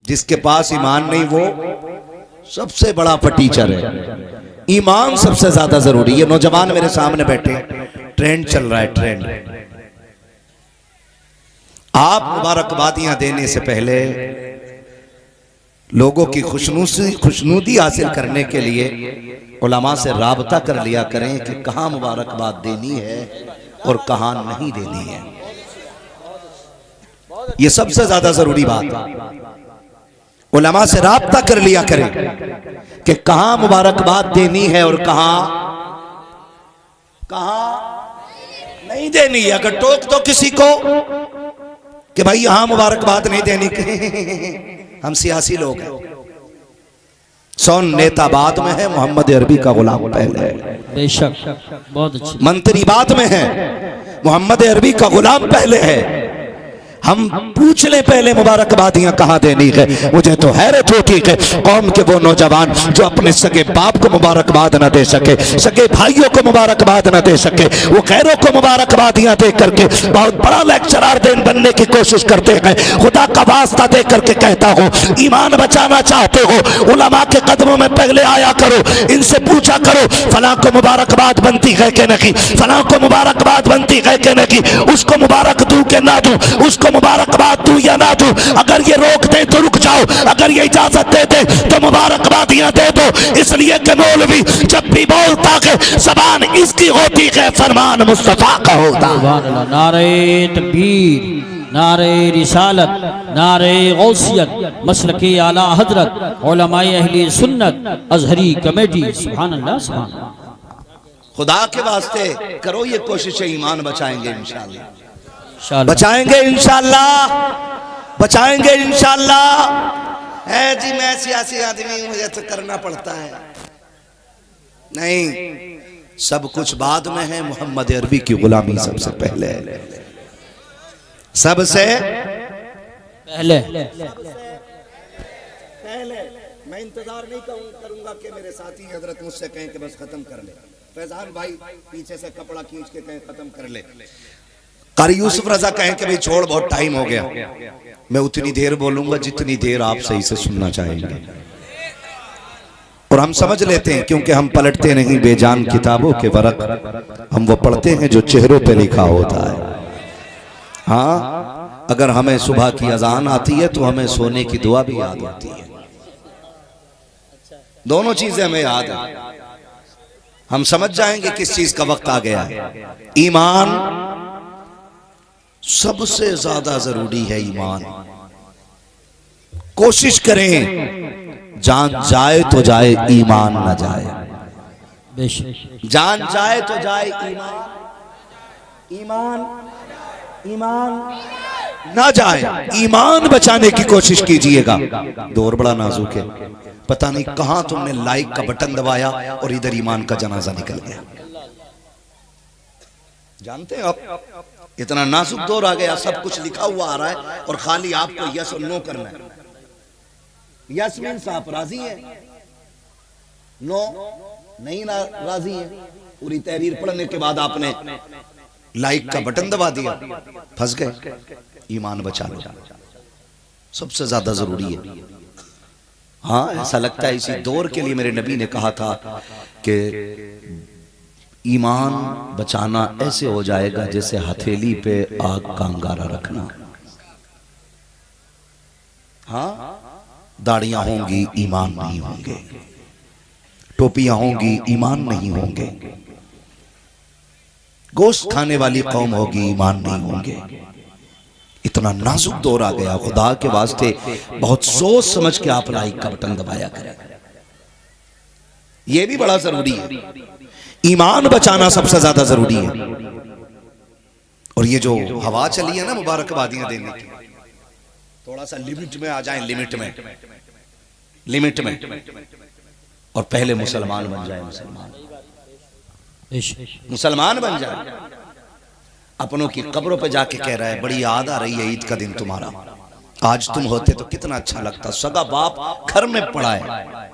जिसके पास ईमान नहीं वो सबसे बड़ा फटीचर है। ईमान सबसे ज्यादा जरूरी है। नौजवान मेरे सामने बैठे, ट्रेंड चल रहा है, ट्रेंड। आप मुबारकबादियां देने से पहले लोगों की खुशनूदी हासिल करने के लिए उलमा से राबता कर लिया करें कि कहां मुबारकबाद देनी है और कहां नहीं देनी है। यह सबसे ज्यादा जरूरी बात है। उलमा से राबता कर लिया करें कि कहां मुबारकबाद देनी है और कहां नहीं देनी है। अगर टोक दो किसी को कि भाई यहां मुबारकबाद नहीं देनी, हम सियासी लोग हैं। नेता बाद में है, मोहम्मद अरबी का गुलाम पहले है। बेशक, बहुत अच्छी। मंत्री बाद में है, मोहम्मद अरबी का गुलाम पहले है। हम पूछ ले पहले मुबारकबादियां कहां देनी है। मुझे तो हैरत होती है कौम के वो नौजवान जो अपने सगे बाप को मुबारकबाद न दे सके, सगे भाइयों को मुबारकबाद न दे सके, वो गैरों को मुबारकबादियां दे करके बहुत बड़ा लेक्चरर बनने की कोशिश करते हैं। खुदा का वास्ता दे करके कहता हूं, ईमान बचाना चाहते हो उलमा के कदमों में पहले आया करो, इनसे पूछा करो फलां को मुबारकबाद बनती है कि नहीं, फलां को मुबारकबाद बनती है कि नहीं, उसको मुबारक दूं कि ना दूं, उसको मुबारकबाद दूं या ना दूं। अगर ये रोक दे तो रुक जाओ, अगर ये इजाजत दे दे तो मुबारकबादियां दे दो। इसलिए कि मौलवी जब भी बोलता है ज़बान इसकी होती है, फरमान मुस्तफा का होता है। नारे तकबीर, नारे रिसालत, नारे गौसियत, मसलके आला हजरत, उलमाए अहले सुन्नत, अजहरी कमेटी। सुभान अल्लाह, सुभान अल्लाह। खुदा के वास्ते करो ये कोशिश, ईमान बचाएंगे इंशाअल्लाह, इंशाअल्लाह बचाएंगे इंशाअल्लाह, बचाएंगे इंशाअल्लाह। है जी मैं सियासी आदमी हूं, मुझे तो करना पड़ता है। नहीं, सब कुछ बाद में है। मोहम्मद अरबी की गुलामी सबसे पहले है, सबसे पहले। मैं इंतजार नहीं करूंगा कि मेरे साथी हजरत मुझसे कहें कि बस खत्म कर ले। फैजान भाई पीछे से कपड़ा खींच के कहें खत्म कर ले। कारी यूसुफ रजा कहें कि भाई छोड़ बहुत टाइम हो गया। मैं उतनी देर बोलूंगा जितनी देर आप सही से सुनना चाहेंगे। और हम समझ लेते हैं क्योंकि हम पलटते नहीं बेजान किताबों के वरक, हम वो पढ़ते हैं जो चेहरों पे लिखा होता है। हाँ, अगर हमें सुबह की अजान आती है तो हमें सोने की दुआ भी याद होती है। दोनों चीजें हमें याद है। हम समझ जाएंगे किस चीज का वक्त आ गया है। ईमान सबसे ज्यादा जरूरी है। ईमान कोशिश करें जान जाए तो जाए, ईमान ना जाए। जान जाए तो जाए, ईमान ना जाए। ईमान बचाने की कोशिश कीजिएगा। दौर बड़ा नाजुक है, पता नहीं कहां तुमने लाइक का बटन दबाया और इधर ईमान का जनाजा निकल गया। जानते हैं आप, इतना नाजुक दौर आ गया, सब कुछ लिखा हुआ आ रहा है और खाली आपको यस और नो करना है। यस मीन्स आप राजी हैं, नो नहीं राजी है। पूरी तहरीर पढ़ने के बाद आपने लाइक का बटन दबा दिया, फंस गए। ईमान बचा लो, सबसे ज्यादा जरूरी है। हाँ, ऐसा लगता है इसी दौर के लिए मेरे नबी ने कहा था कि ईमान बचाना ऐसे हो जाएगा जैसे हथेली पे आग का अंगारा रखना। हाँ, दाढ़ियां होंगी ईमान नहीं होंगे, टोपियां होंगी ईमान नहीं होंगे, गोश्त खाने वाली कौम होगी ईमान नहीं होंगे। इतना नाजुक दौर आ गया। खुदा के वास्ते बहुत सोच समझ के आप लाइक का बटन दबाया करें। यह भी बड़ा जरूरी है। ईमान बचाना सबसे ज्यादा जरूरी है। और ये जो हवा चली है ना मुबारकबादियां देने की, थोड़ा सा लिमिट में आ जाएं, लिमिट में और पहले मुसलमान बन जाए। मुसलमान बन जाए। अपनों की कब्रों पे जाके कह रहा है बड़ी याद आ रही है ईद का दिन तुम्हारा, आज तुम होते तो कितना अच्छा लगता। सगा बाप घर में पड़ा है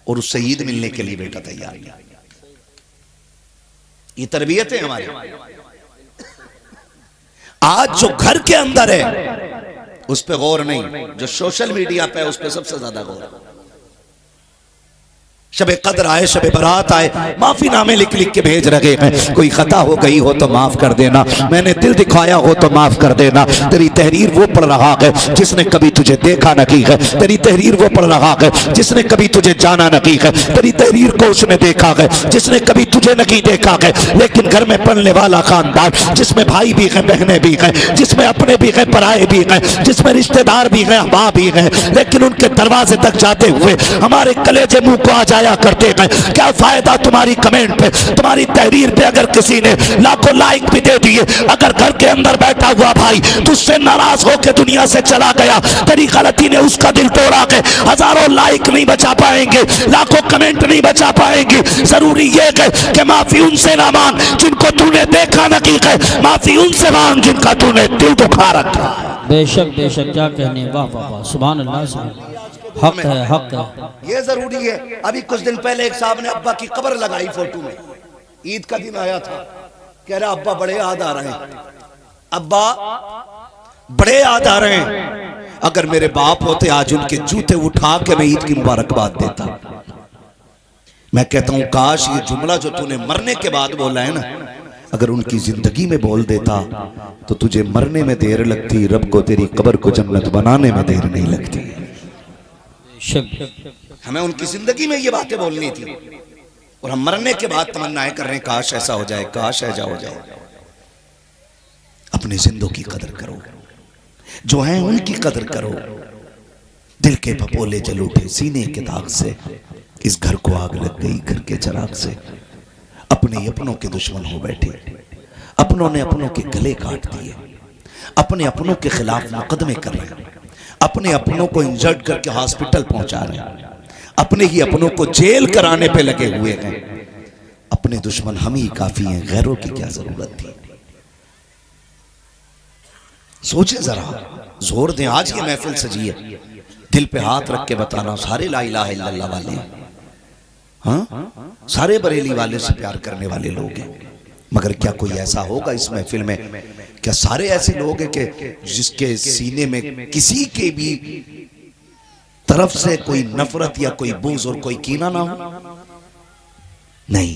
और उससे ईद मिलने के लिए बेटा तैयार है। ये तरबियत है हमारी। आज जो घर के अंदर है उस पर गौर नहीं, जो सोशल मीडिया पे है उस पर सबसे ज्यादा गौर है। शबे कद्र आए, शबे बरात आए, माफी नामे लिख लिख के भेज रहे हैं। कोई खता हो गई हो तो माफ कर देना, मैंने दिल दिखाया हो तो माफ कर देना। तेरी तहरीर वो पढ़ रहा है जिसने कभी तुझे देखा न की है। तेरी तहरीर वो पढ़ रहा है जिसने कभी तुझे जाना न की है। तेरी तहरीर को उसने देखा है जिसने कभी तुझे नहीं देखा है। लेकिन घर में पढ़ने वाला खानदान जिसमें भाई भी है, बहनें भी हैं, जिसमें अपने भी हैं, पराए भी हैं, जिसमें रिश्तेदार भी हैं, अहबाब भी हैं, लेकिन उनके दरवाजे तक जाते हुए हमारे कलेजे मुंह को आ जाया करते हैं। क्या फायदा तुम्हारी कमेंट पे, तुम्हारी तहरीर पे अगर किसी ने लाखों लाइक भी दे दिए, अगर घर के अंदर बैठा हुआ भाई तुझसे नाराज होकर दुनिया से चला गया, तेरी गलती ने उसका दिल तोड़ा के हजारों लाइक नहीं बचा पाएंगे, लाखों कमेंट नहीं बचा पाएंगे। जरूरी ये है कि माफी उनसे ना मांग जिनको तूने देखा न की है, माफी उनसे मांग जिनका तूने दिल दुखा रखा। बेशक बेशक, क्या कहने, वाह वाह वाह, सुभान अल्लाह, सुभान, हक है, हक है। ये जरूरी है। अभी कुछ दिन पहले एक साहब ने अब्बा की कब्र लगाई फोटो में, ईद का दिन आया था, कह रहा अब्बा बड़े याद आ रहे हैं, अब्बा बड़े याद आ रहे हैं। अगर मेरे बाप होते आज उनके जूते उठा के मैं ईद की मुबारकबाद देता। मैं कहता हूं काश ये जुमला जो तूने मरने के बाद बोला है ना, अगर उनकी जिंदगी में बोल देता तो तुझे मरने में देर लगती, रब को तेरी कब्र को जन्नत बनाने में देर नहीं लगती। हमें उनकी जिंदगी में ये बातें बोलनी थी और हम मरने के बाद तमन्नाएं कर रहे हैं काश ऐसा हो जाए, काश ऐसा हो जाए। अपनी जिंदों की कदर करो, जो हैं उनकी कदर करो। दिल के पपोले जल उठे सीने के दाग से, इस घर को आग लग गई घर के चराग से। अपने अपनों के दुश्मन हो बैठे, अपनों ने अपनों के गले काट दिए, अपने अपनों के खिलाफ मुकदमे कर रहे हैं, अपने अपनों को इंजर्ड करके हॉस्पिटल पहुंचा रहे हैं, अपने ही अपनों को जेल कराने पे लगे हुए हैं। अपने दुश्मन हम ही काफी हैं, गैरों की क्या जरूरत थी। सोचे जरा, जोर दें। आज ये महफिल सजी है, दिल पे हाथ रख के बताना, सारे ला इलाहा इल्लल्लाह वाले हैं, हाँ, सारे बरेली वाले से प्यार करने वाले लोग हैं। मगर क्या कोई ऐसा होगा इस महफिल में, क्या सारे ऐसे लोग हैं कि जिसके सीने में किसी के भी तरफ से कोई नफरत या कोई बुग़्ज़ और कोई कीना ना हो? नहीं,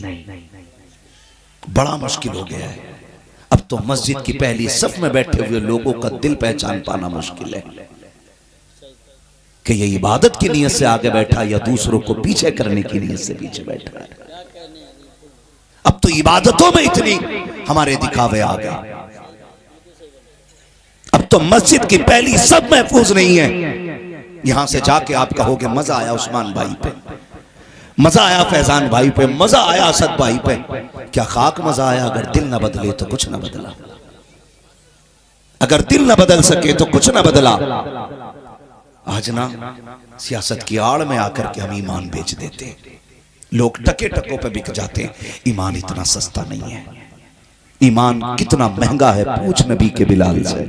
बड़ा मुश्किल हो गया है। अब तो मस्जिद की पहली सफ में बैठे हुए लोगों का दिल पहचान पाना मुश्किल है कि ये इबादत की नीयत से आगे बैठा या दूसरों को पीछे करने की नीयत से पीछे बैठा है। अब तो इबादतों में इतनी हमारे दिखावे आ गए, अब तो मस्जिद की पहली सब महफूज नहीं है। यहां से जाके आप कहोगे मजा आया उस्मान भाई पे, मजा आया फैजान भाई पे, मजा आया असद भाई पे। क्या खाक मजा आया? अगर दिल ना बदले तो कुछ ना बदला, अगर दिल ना बदल सके तो कुछ ना बदला। आज ना सियासत की आड़ में आकर के हम ईमान बेच देते हैं, लोग टके टकों पे बिक जाते हैं। ईमान इतना सस्ता नहीं है, ईमान कितना महंगा है पूछ नबी के बिलाल से।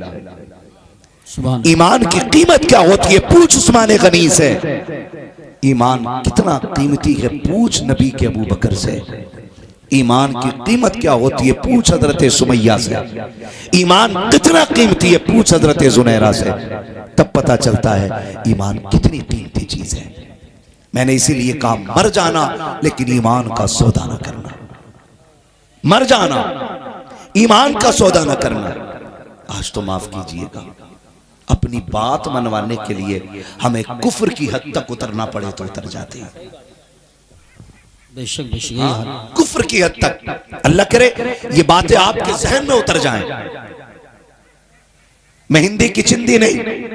ईमान की कीमत क्या होती है पूछ उस्मान गनी से। ईमान कितना कीमती है पूछ नबी के अबू बकर से। ईमान की कीमत क्या होती है पूछ हजरत सुमैया से। ईमान कितना कीमती है पूछ हजरत जुनैरा से। तब पता चलता है ईमान कितनी कीमती चीज है। मैंने इसीलिए कहा मर जाना लेकिन ईमान का सौदा न करना, मर जाना ईमान का सौदा न करना। आज तो माफ कीजिएगा, अपनी बात मनवाने के लिए हमें कुफ्र की हद तक उतरना पड़े तो उतर जाते हैं, बेशक बेशक, कुफ्र की हद तक। अल्लाह करे ये बातें आपके जहन में उतर जाएं। मैं हिंदी की चिंदी नहीं,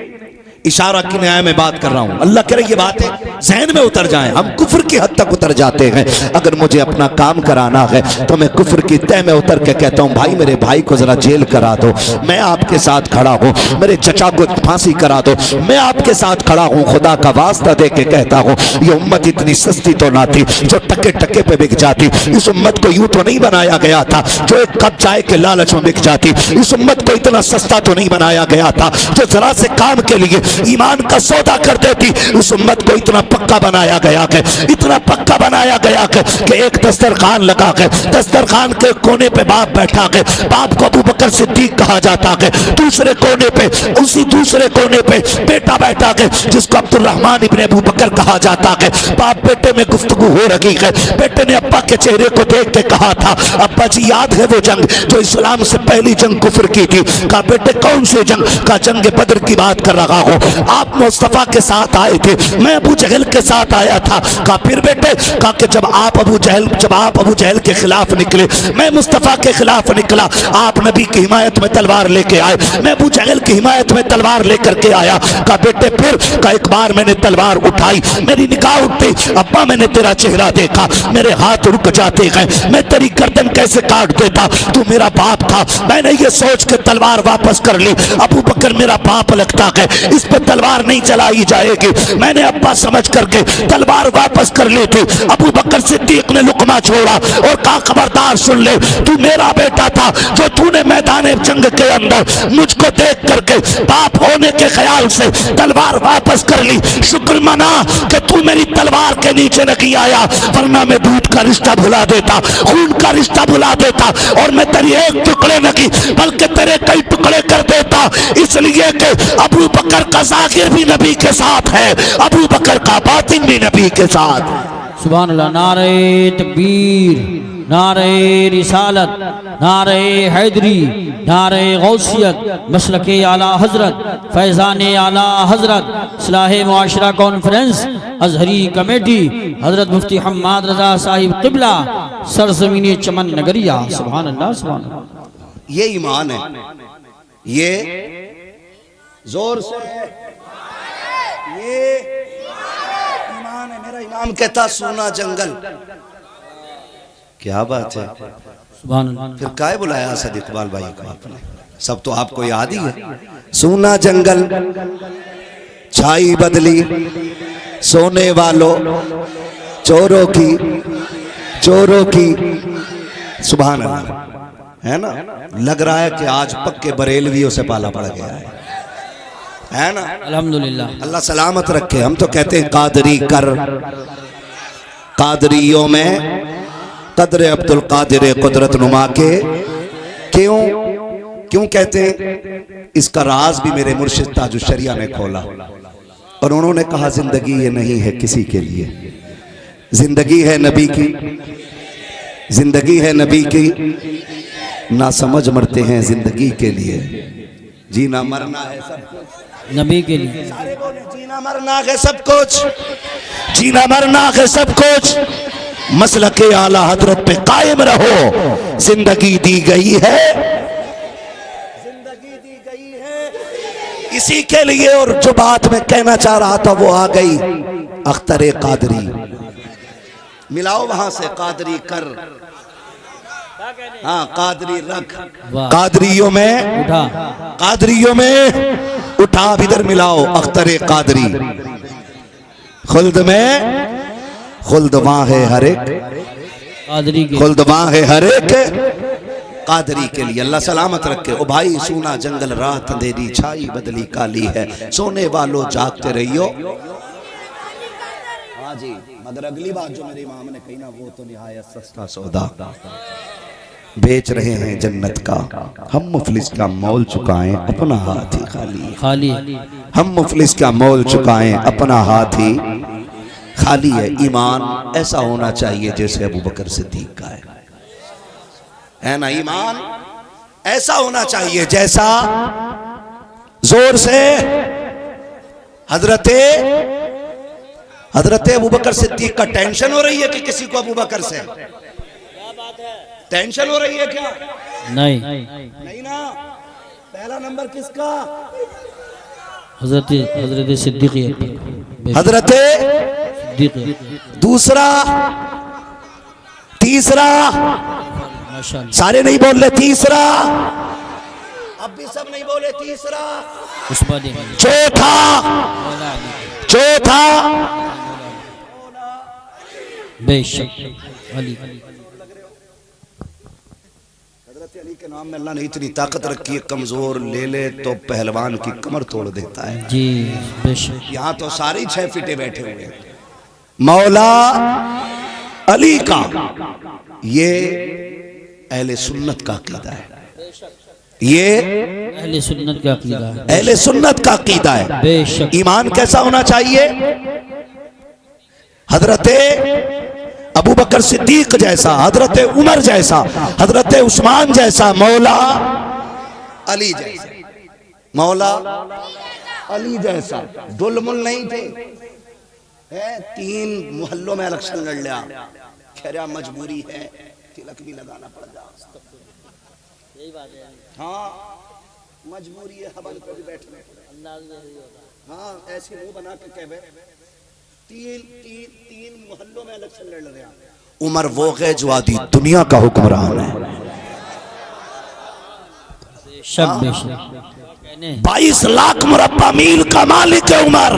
इशारा की न्याय में बात कर रहा हूं। अल्लाह करे ये बातें जहन में उतर जाएं। हम कुफ्र की हद तक उतर जाते हैं। अगर मुझे अपना काम कराना है तो मैं कुफ्र की तह में उतर के कहता हूं भाई मेरे भाई को जरा जेल करा दो, मैं आपके साथ खड़ा हूं। मेरे चचा को फांसी करा दो, मैं आपके साथ खड़ा हूं। खुदा का वास्ता दे के कहता हूं ये उम्मत इतनी सस्ती तो ना थी जो टके टके पे बिक जाती। इस उम्मत को यूं तो नहीं बनाया गया था जो एक कप चाय के लालच में बिक जाती। इस उम्मत को इतना सस्ता तो नहीं बनाया गया था जो जरा से काम के लिए ईमान का सौदा कर देती। उस उम्मत को इतना पक्का बनाया गया कि इतना पक्का बनाया गया कि एक दस्तरखान लगा के दस्तरखान के कोने पे बाप बैठा के, बाप को अबू बकर सिद्दीक कहा जाता है, दूसरे कोने पे उसी दूसरे कोने पे बेटा बैठा के जिसको अब्दुर्रहमान इब्ने अबू बकर कहा जाता है। बाप बेटे में गुफ्तगू हो रही है, बेटे ने अब्बा के चेहरे को देख के कहा था, अब्बा जी याद है वो जंग जो इस्लाम से पहली जंग कुफर की थी? कहा बेटे कौन सी जंग? का जंग बदर की बात कर रहा हूँ, आप मुस्तफा के साथ आए थे, मैं अबू जहल के साथ आया था। कहा फिर बेटे? कहा कि जब आप अबू जहल के खिलाफ निकले, मैं मुस्तफा के खिलाफ निकला, आप नबी की हिमायत में तलवार लेके आए, मैं अबू जहल की हिमायत में तलवार लेकर के आया। कहा बेटे फिर? कहा एक बार मैंने तलवार उठाई, मेरी निगाह उठती, अब्बा मैंने तेरा चेहरा देखा, मेरे हाथ रुक जाते गए, मैं तेरी गर्दन कैसे काट देता, तू मेरा बाप था। मैंने ये सोच के तलवार वापस कर ली, अबू बकर मेरा बाप लगता है, इस पर तलवार नहीं चलाई जाएगी। मैंने अब्बा समझ करके तलवार वापस कर ली थी। अबू बकर सिद्दीक ने लुकमा छोड़ा और कहा खबरदार सुन ले, तू मेरा बेटा था जो तूने मैदान जंग के अंदर मुझको देख करके बाप होने के ख्याल से तलवार वापस कर ली। शुक्र मना कि तू मेरी तलवार के नीचे नहीं आया, वरना मैं दूध का रिश्ता भुला देता, खून का रिश्ता भुला देता, और मैं तेरी एक टुकड़े नहीं बल्कि तेरे कई टुकड़े कर देता। इसलिए कि अबू बकर का ज़ाहिर भी नबी के साथ है, अबू बकर का बातिन भी नबी के साथ। सुभान अल्लाह। नारे तकबीर, नारे रिसालत, नारे हैदरी, नारे गौसियत, मसलके आला हजरत, फैज़ान आला हजरत, इस्लाह मुआशरा कॉन्फ्रेंस, अजहरी कमेटी, हजरत मुफ्ती हम्माद रजा साहिब क़िबला, सरज़मीन चमन नगरिया। सुभान अल्लाह, सुभान अल्लाह। ये ईमान है, ये जोर से ये ईमान है। मेरा इमाम कहता सोना जंगल, क्या बात है। सुभान अल्लाह। फिर काहे बुलाया असद इकबाल भाई को आपने? सब तो आपको याद ही है। सोना जंगल छाई बदली, सोने वालों चोरों की सुभान अल्लाह। है ना, लग रहा है कि आज पक्के बरेलवियों से पाला पड़ गया है ना। अल्हम्दुलिल्लाह, अल्लाह सलामत रखे। हम तो कहते हैं कादरी कर, कादरियों में कदर अब्दुल कादिर कुदरत नुमा के। क्यों कहते हैं? इसका राज भी मेरे मुर्शिद ताजुश शरिया ने खोला, और उन्होंने कहा जिंदगी ये नहीं है किसी के लिए, जिंदगी है नबी की, जिंदगी है नबी की, ना समझ मरते हैं जिंदगी के लिए, जीना मरना है सब कुछ नबी के लिए। सारे बोले जीना मरना है सब कुछ, जीना मरना है सब कुछ, मसलके आला हजरत पे कायम रहो, जिंदगी दी गई है, जिंदगी दी गई है इसी के लिए। और जो बात मैं कहना चाह रहा था वो आ गई, अख्तर कादरी। मिलाओ वहां से कादरी कर, हाँ कादरी रख, कादरियों में उठा, कादरियों में उठा, इधर मिलाओ अख्तर कादरी। खुल्द में खुल्द वहां है हर एक कादरी के, खुल्द वहां है हर एक कादरी के लिए। अल्लाह सलामत रखे। ओ भाई सोना जंगल रात अंधेरी छाई बदली काली है, सोने वालों जागते रहियो। हाँ जी, मगर अगली बात जो मेरे इमाम ने कही ना, वो तो निहायत सस्ता सौदा। बेच रहे हैं जन्नत का हम, मुफलिस का मोल चुकाएं अपना हाथ ही खाली, खाली हम मुफलिस का मोल चुकाएं अपना हाथ ही खाली है। ईमान ऐसा होना चाहिए जैसे अबू बकर सिद्दीक का है ना। ईमान ऐसा होना चाहिए जैसा, जोर से हजरत अबू बकर सिद्दीक का टेंशन हो रही है कि किसी को अबू बकर से टेंशन हो रही है क्या? नहीं ना। पहला नंबर किसका? हजरत सिद्दीक, हजरत दूसरा, तीसरा, माशाअल्लाह, सारे नहीं बोल रहे तीसरा, अब भी सब नहीं बोले तीसरा, चौथा बेशक अली। हजरत अली के नाम में अल्लाह ने इतनी ताकत रखी है, कमजोर ले ले तो पहलवान की कमर तोड़ देता है जी बेशक। यहाँ तो सारे 6 फीटे बैठे हुए हैं, मौला अली का, ये अहले सुन्नत का अकीदा है। ये अहले सुन्नत का अकीदा है। अहले सुन्नत का अकीदा है। बेशक। ईमान कैसा होना चाहिए? हजरते अबू बकर सिद्दीक जैसा, हजरत उमर जैसा, हजरत उस्मान जैसा, मौला अली जैसा, मौला अली जैसा। दुलमुल नहीं थे, है 3 मोहल्लों में इलेक्शन लड़ लिया, खैर मजबूरी है, तिलक भी लगाना पड़ जाए। हाँ मजबूरी है, हवन को भी बैठने। हाँ ऐसे मुंह बना के कह, 3 मोहल्लों में इलेक्शन लड़ रहे हैं। उमर वो है जो आदि दुनिया का हुक्मरान है। 22 लाख मुरब्बा मील का मालिक है उमर।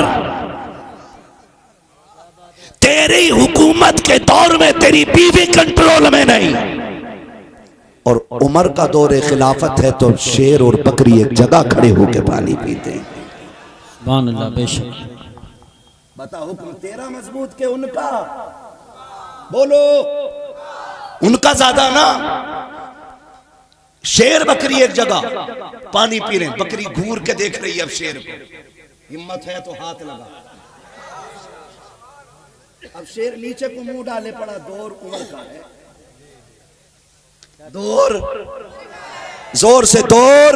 तेरी हुकूमत के दौर में तेरी बीवी कंट्रोल में नहीं, और उमर का दौर खिलाफत है तो शेर और बकरी एक जगह खड़े होकर पानी पीते हैं। सुभान अल्लाह। बेशक। बता हुक्म तेरा मजबूत के उनका? बोलो। उनका ज्यादा ना। शेर बकरी एक जगह पानी पी रहे, बकरी घूर के देख रही है अब शेर को। हिम्मत है तो हाथ लगा। अब शेर नीचे को मुंह डाले पड़ा, दौर उमर का है। दौर जोर से दौर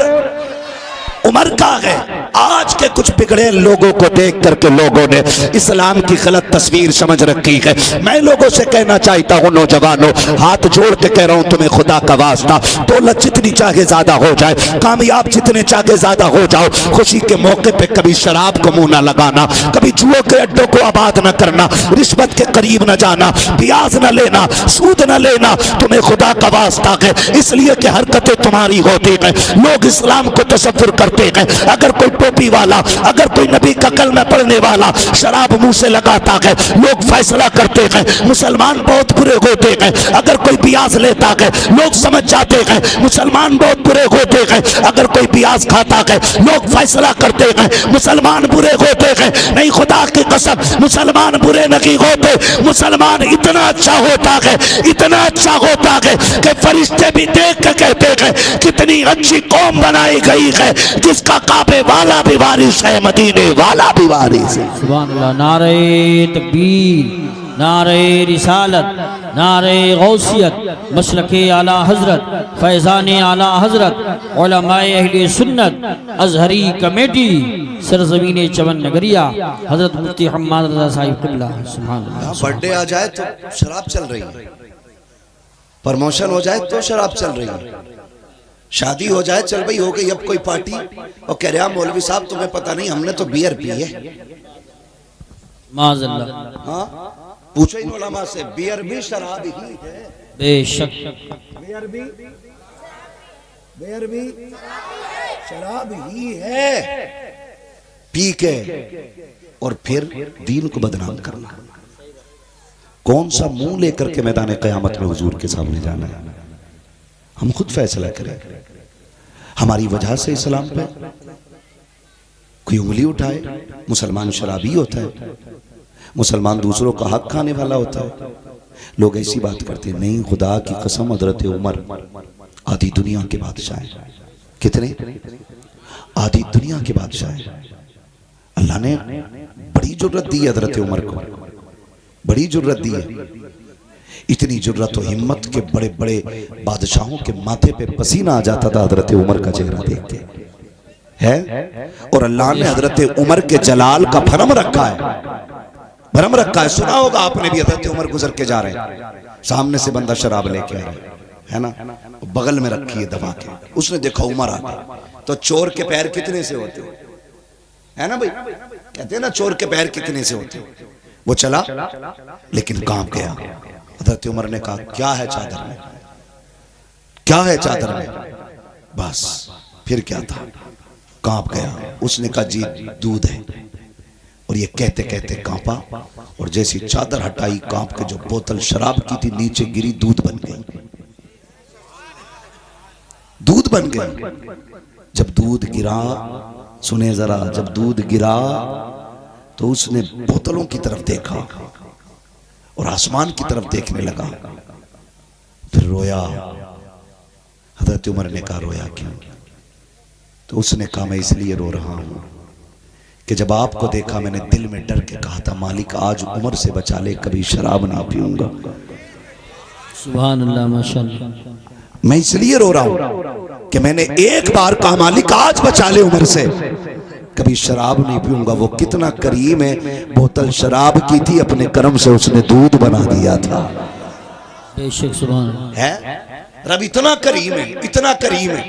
उमर का है। आज के कुछ बिगड़े लोगों को देख करके लोगों ने इस्लाम की गलत तस्वीर समझ रखी है। मैं लोगों से कहना चाहता हूं, नौजवानों, हाथ जोड़ के कह रहा हूं तुम्हें खुदा का वास्ता, दौलत जितनी चाहे ज्यादा हो जाए, कामयाब जितने चाहे ज्यादा हो जाओ, खुशी के मौके पे कभी शराब को मुंह न लगाना, कभी जुओं के अड्डों को आबाद न करना, रिश्वत के करीब न जाना, ब्याज न लेना, सूद न लेना, तुम्हें खुदा का वास्ता है। इसलिए कि हरकतें तुम्हारी होती है, लोग इस्लाम को तसव्वुर करते हैं। अगर कोई टोपी वाला, अगर कोई नबी का कलमा पढ़ने वाला शराब मुंह से लगाता है, लोग फैसला करते हैं मुसलमान बहुत बुरे होते हैं। अगर कोई ब्याज लेता है, लोग समझ जाते हैं मुसलमान बहुत बुरे होते हैं। अगर कोई ब्याज खाता है, लोग फैसला करते हैं मुसलमान बुरे होते हैं। नहीं, खुदा की कसम, मुसलमान बुरे नहीं होते। मुसलमान इतना अच्छा होता है, इतना अच्छा होता है कि फरिश्ते भी देख के कहते हैं कितनी अच्छी कौम बनाई गई है, जिसका काबे वाला भी वारिस है, मदीने वाला भी वारिस है। सुभान अल्लाह। नारे तकबीर, नारे रिसालत, नारे गौसियत, मसलके आला हजरत, फैज़ाने आला हजरत, उलमाए अहले सुन्नत, अजहरी कमेटी, सरजमीन चमन नगरिया, हजरत मुफ्ती हम्माद रज़ा साहिब क़िबला। सुभान अल्लाह। बर्थडे आ जाए तो शराब चल रही है, प्रमोशन हो जाए तो शराब चल रही है, शादी हो जाए चल भाई हो गई अब कोई पार्टी, और कह रहा मौलवी साहब तुम्हें पता नहीं हमने तो बियर पी है। माज़अल्लाह। हाँ पूछो इन उलमा से, बियर भी शराब ही है। बेशक। बियर भी शराब ही है। पी के और फिर दीन को बदनाम करना। कौन सा मुंह लेकर के मैदान क़यामत में हुजूर के सामने जाना है, हम खुद फैसला करें। हमारी वजह से इस्लाम पे कोई उंगली उठाए, मुसलमान शराबी होता है, मुसलमान दूसरों का हक खाने वाला होता है। लोग ऐसी बात करते हैं। नहीं, खुदा की कसम, हजरत उमर आधी दुनिया के बादशाह हैं। कितने? आधी दुनिया के बादशाह हैं। अल्लाह ने बड़ी जुर्रत दी हजरत उमर को, बड़ी जुर्रत दी है। इतनी जुर्रत और हिम्मत के बड़े बड़े बादशाहों के माथे पे पसीना आ जाता था हजरत उमर का चेहरा देख के, है। और अल्लाह ने हजरत उमर के जलाल का भरम रखा है, भरम रखा है। सुना होगा आपने भी, हजरत उमर गुजर के जा रहे हैं, सामने से बंदा शराब लेके आ रहा है ना, बगल में रखी है दबा के, उसने देखा उमर आ गया। तो चोर के पैर कितने से होते है ना भाई, कहते हैं ना चोर के पैर कितने से होते। वो चला लेकिन कांप गया। हजरत उमर ने कहा क्या है चादर में, क्या है चादर में? बस फिर क्या था, कांप गया। उसने कहा जी दूध है। और ये कहते कहते कांपा, और जैसी चादर हटाई कांप के जो बोतल शराब की थी नीचे गिरी, दूध बन गई, दूध बन गई। जब दूध गिरा, सुने जरा, जब दूध गिरा तो उसने बोतलों की तरफ देखा, और आसमान की तरफ देखने लगा, फिर रोया। हजरत उमर ने कहा रोया क्यों? तो उसने कहा मैं इसलिए रो रहा हूं कि जब आपको देखा मैंने दिल में डर के कहा था मालिक आज उमर से बचा ले, कभी शराब ना पीऊंगा। सुभान अल्लाह माशाअल्लाह। मैं इसलिए रो रहा हूं कि मैंने एक बार कहा मालिक आज बचा ले उमर से, कभी शराब नहीं पीऊंगा। वो कितना करीम है, बोतल शराब की थी, अपने कर्म से उसने दूध बना दिया था। बेशक सुभान अल्लाह है रब इतना करीम है, इतना करीम है।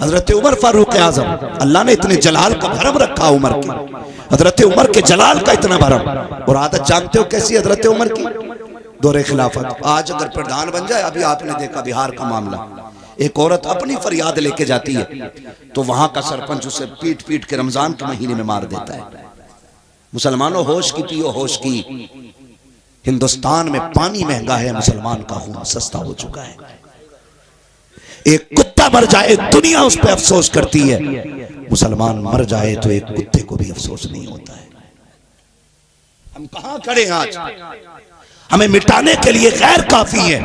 हजरत उमर फारूक आजम, अल्लाह ने इतने जलाल का भरम रखा उमर की, हजरत उमर के जलाल का इतना भरम। और आदत जानते हो कैसी हजरत उमर की? दौरे खिलाफत। आज अगर प्रधान बन जाए, अभी आपने देखा बिहार का मामला, एक औरत अपनी फरियाद लेके जाती है तो वहां का सरपंच उसे पीट पीट के रमजान के महीने में मार देता है। मुसलमानों होश की पियो, होश की। हिंदुस्तान में पानी महंगा है, मुसलमान का खून सस्ता हो चुका है। एक कुत्ता मर जाए दुनिया उस पर अफसोस करती है, मुसलमान मर जाए तो एक कुत्ते को भी अफसोस नहीं होता है। हम कहां खड़े हैं आज? हमें मिटाने के लिए गैर काफी है।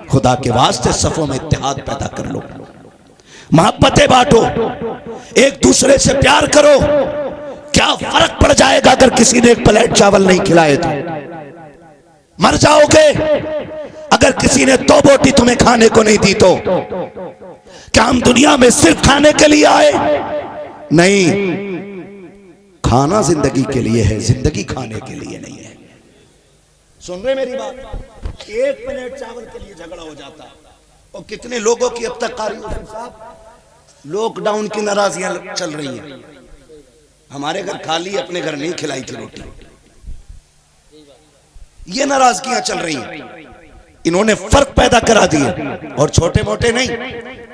खुदा के वास्ते सफों में इत्तेहाद पैदा कर लो, मोहब्बतें बांटो, एक दूसरे से प्यार करो। क्या फर्क पड़ जाएगा अगर किसी ने एक प्लेट चावल नहीं खिलाए तो? मर जाओगे। अगर किसी ने 2 बोटी तुम्हें खाने को नहीं दी तो? क्या हम दुनिया में सिर्फ खाने के लिए आए? नहीं, खाना जिंदगी के लिए है, जिंदगी खाने के लिए नहीं है। सुन रहे मेरी बात? एक प्लेट चावल के लिए झगड़ा हो जाता है। और कितने लोगों की अब तक लॉकडाउन की नाराजियां चल रही हैं। हमारे घर खाली, अपने घर नहीं खिलाई थी रोटी, ये नाराजगियां चल रही हैं। इन्होंने फर्क पैदा करा दिए, और छोटे मोटे नहीं,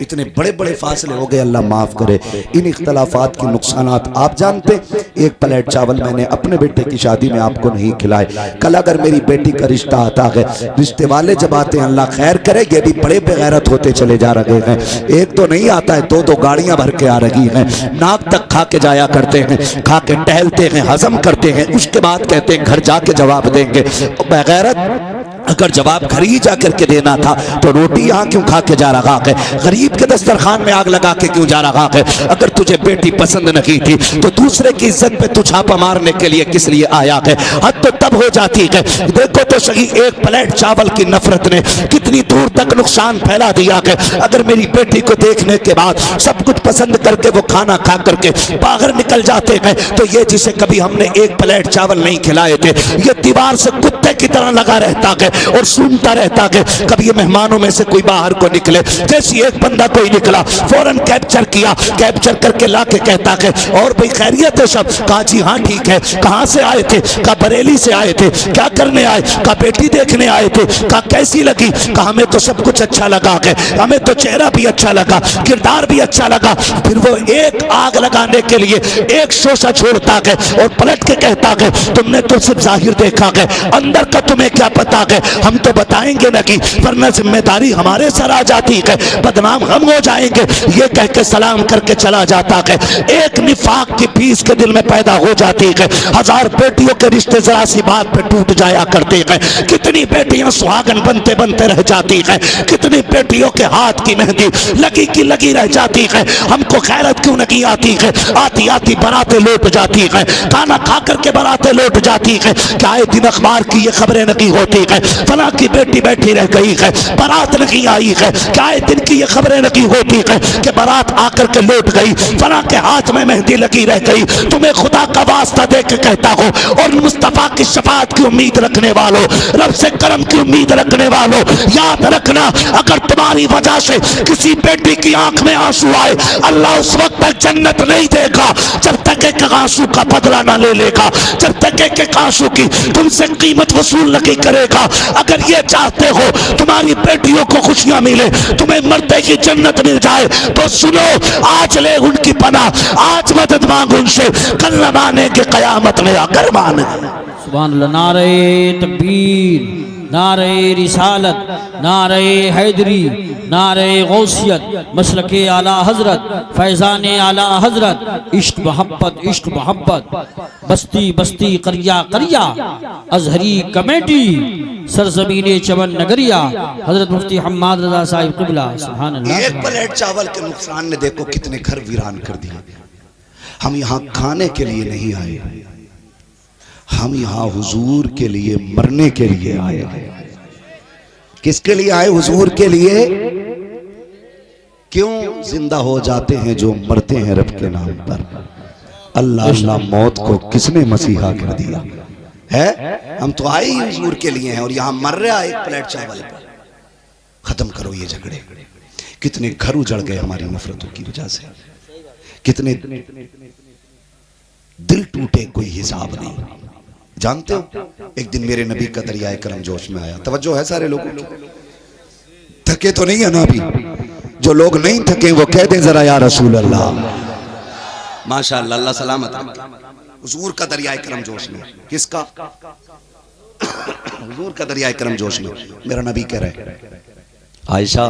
इतने बड़े बड़े फासले हो गए। अल्लाह माफ करे। इन इख्तलाफात के नुकसानात आप जानते। एक प्लेट चावल मैंने अपने बेटे की शादी में आपको नहीं खिलाए, कल अगर मेरी बेटी का रिश्ता आता है, रिश्ते वाले जब आते हैं अल्लाह खैर करे, ये भी बड़े बेगैरत होते चले जा रहे हैं। एक तो नहीं आता है, 2 गाड़ियां भर के आ रही हैं, नाक तक खा के जाया करते हैं, खा के टहलते हैं, हजम करते हैं, उसके बाद कहते हैं घर जाके जवाब देंगे। बेगैरत अगर जवाब घर ही जाकर के देना था तो रोटी यहाँ क्यों खा के जा रहा है? गरीब के दस्तरखान में आग लगा के क्यों जा रहा है? अगर तुझे बेटी पसंद नहीं थी तो दूसरे की इज्जत पे तू छापा मारने के लिए किस लिए आया है? हद तो तब हो जाती है। देखो तो सही, एक प्लेट चावल की नफरत ने कितनी दूर तक नुकसान फैला दिया है। अगर मेरी बेटी को देखने के बाद सब कुछ पसंद करके वो खाना खा करके बाहर निकल जाते हैं, तो ये जिसे कभी हमने एक प्लेट चावल नहीं खिलाए थे, ये दीवार से कुत्ते की तरह लगा रहता है और सुनता रहता है। कभी ये मेहमानों में से कोई बाहर को निकले, जैसी एक बंदा कोई निकला फौरन कैप्चर किया, कैप्चर करके लाके कहता है और भाई खैरियत है सब? कहा जी हाँ ठीक है। कहां से आए थे? कहा बरेली से आए थे। क्या करने आए? कहा बेटी देखने आए थे। कहा कैसी लगी? कहा हमें तो सब कुछ अच्छा लगा है, हमें तो चेहरा भी अच्छा लगा, किरदार भी अच्छा लगा। फिर वो एक आग लगाने के लिए एक शोशा छोड़ता है और पलट के कहता है तुमने तो सिर्फ जाहिर देखा है, अंदर का तुम्हें क्या पता है? हम तो बताएंगे ना कि, वरना जिम्मेदारी हमारे सर आ जाती है, बदनाम हम हो जाएंगे। ये कह के सलाम करके चला जाता है। एक निफाक की बीज के दिल में पैदा हो जाती है। 1000 बेटियों के रिश्ते जरा सी बात पे टूट जाया करते हैं। कितनी बेटियां सुहागन बनते बनते रह जाती हैं, कितनी बेटियों के हाथ की मेहंदी लगी की लगी रह जाती है। हमको खैरत क्यों नहीं आती है? आती आती बरातें लौट जाती है, खाना खा करके बरातें लौट जाती है। क्या आए दिन अखबार की ये खबरें नहीं होती है फला की बेटी बैठी रह गई है, बारात नहीं आई है? क्या दिन की ये खबरें नहीं होती है कि बारात आकर के लौट गई, फला के हाथ में मेहंदी लगी रह गई? तुम्हें खुदा का वास्ता दे के कहता हो, और मुस्तफा की शफाअत की उम्मीद रखने वालों, रब से करम की उम्मीद रखने वालों, याद रखना अगर तुम्हारी वजह से किसी बेटी की आंख में आंसू आए, अल्लाह उस वक्त तक जन्नत नहीं देगा जब तक एक आंसू का बदला ना ले लेगा, जब तक एक आंसू की तुमसे कीमत वसूल नहीं करेगा। अगर ये चाहते हो तुम्हारी बेटियों को खुशियां मिले, तुम्हें मरते की जन्नत मिल जाए, तो सुनो आज ले उनकी पनाह, आज मदद मांग उनसे, कल न मानेंगे कयामत में आकर मानेंगे। सुभान अल्लाह। नारे तकबीर, नारे रिसालत, नारे हैदरी, नारे गौसियत, मसलके आला हजरत, फैज़ान आला हजरत, इश्क मोहब्बत, बस्ती बस्ती करिया करिया, अजहरी कमेटी, सरजमीने चमन नगरिया, हजरत मुफ्ती हम्माद रजा साहिब क़िबला। सुभान अल्लाह। एक प्लेट चावल के नुकसान ने देखो कितने घर वीरान कर दिए। हम यहाँ खाने के लिए नहीं आए, हम यहाँ हुजूर के लिए मरने के लिए आए। किसके लिए आए? हुजूर के लिए। क्यों जिंदा हो जाते हैं जो मरते हैं रब के नाम पर। अल्लाह अल्लाह मौत को किसने मसीहा कर दिया है? हम तो आए ही हुजूर के लिए हैं और यहाँ मर रहा है एक प्लेट चावल पर। खत्म करो ये झगड़े। कितने घर उजड़ गए हमारी नफरतों की वजह से, कितने दिल टूटे, कोई हिसाब नहीं। जानते हो एक दिन मेरे नबी का दरियाए करम जोश में आया। तवज्जो है सारे लोगों की? थके तो नहीं है ना अभी? जो लोग नहीं थके वो कह दें जरा या रसूल अल्लाह। माशाअल्लाह, अल्लाह सलामत रखे। हुजूर का दरियाए करम जोश में। किसका? हुजूर का दरियाए करम जोश में। मेरा नबी कह रहे आयशा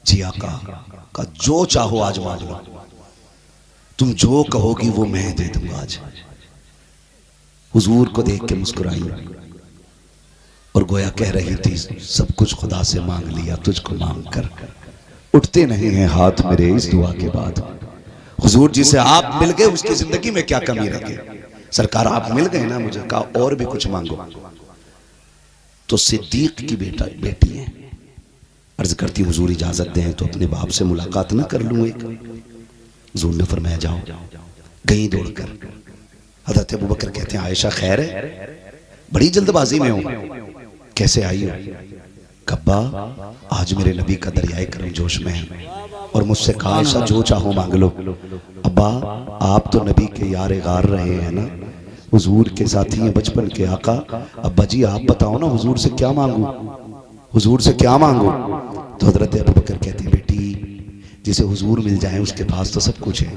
जी आका का जो चाहो आज मांग लो, तुम जो कहोगी वो मैं दे दूंगा आज। हुजूर को देख के मुस्कुराई और गोया कह रही थी सब कुछ खुदा से मांग लिया, तुझको मांग कर उठते नहीं हैं हाथ मेरे इस दुआ के बाद। हुजूर जी से आप मिल गए, उसकी जिंदगी में क्या कमी रह गई? सरकार आप मिल गए ना, मुझे कहा और भी कुछ मांगो। तो सिद्दीक की बेटी है, अर्ज करती हुजूर इजाजत दें तो अपने बाप से मुलाकात ना कर लूं एक। हुजूर ने फरमाया जाओ। गई दौड़कर। हज़रत अबू बकर कहते हैं आयशा खैर है? बड़ी जल्दबाजी में हो, कैसे आई हो? कब्बा आज मेरे नबी का दरियाए करम जोश में है और मुझसे कहा आयशा जो चाहो मांग लो। अब्बा आप तो नबी के यार गार रहे हैं ना, हुजूर के साथी हैं बचपन के आका। अब्बा जी आप बताओ ना हुजूर से क्या मांगू, हुजूर से क्या मांगू? तो हजरत अबू बकर कहते हैं बेटी जिसे हुजूर मिल जाए उसके पास तो सब कुछ है,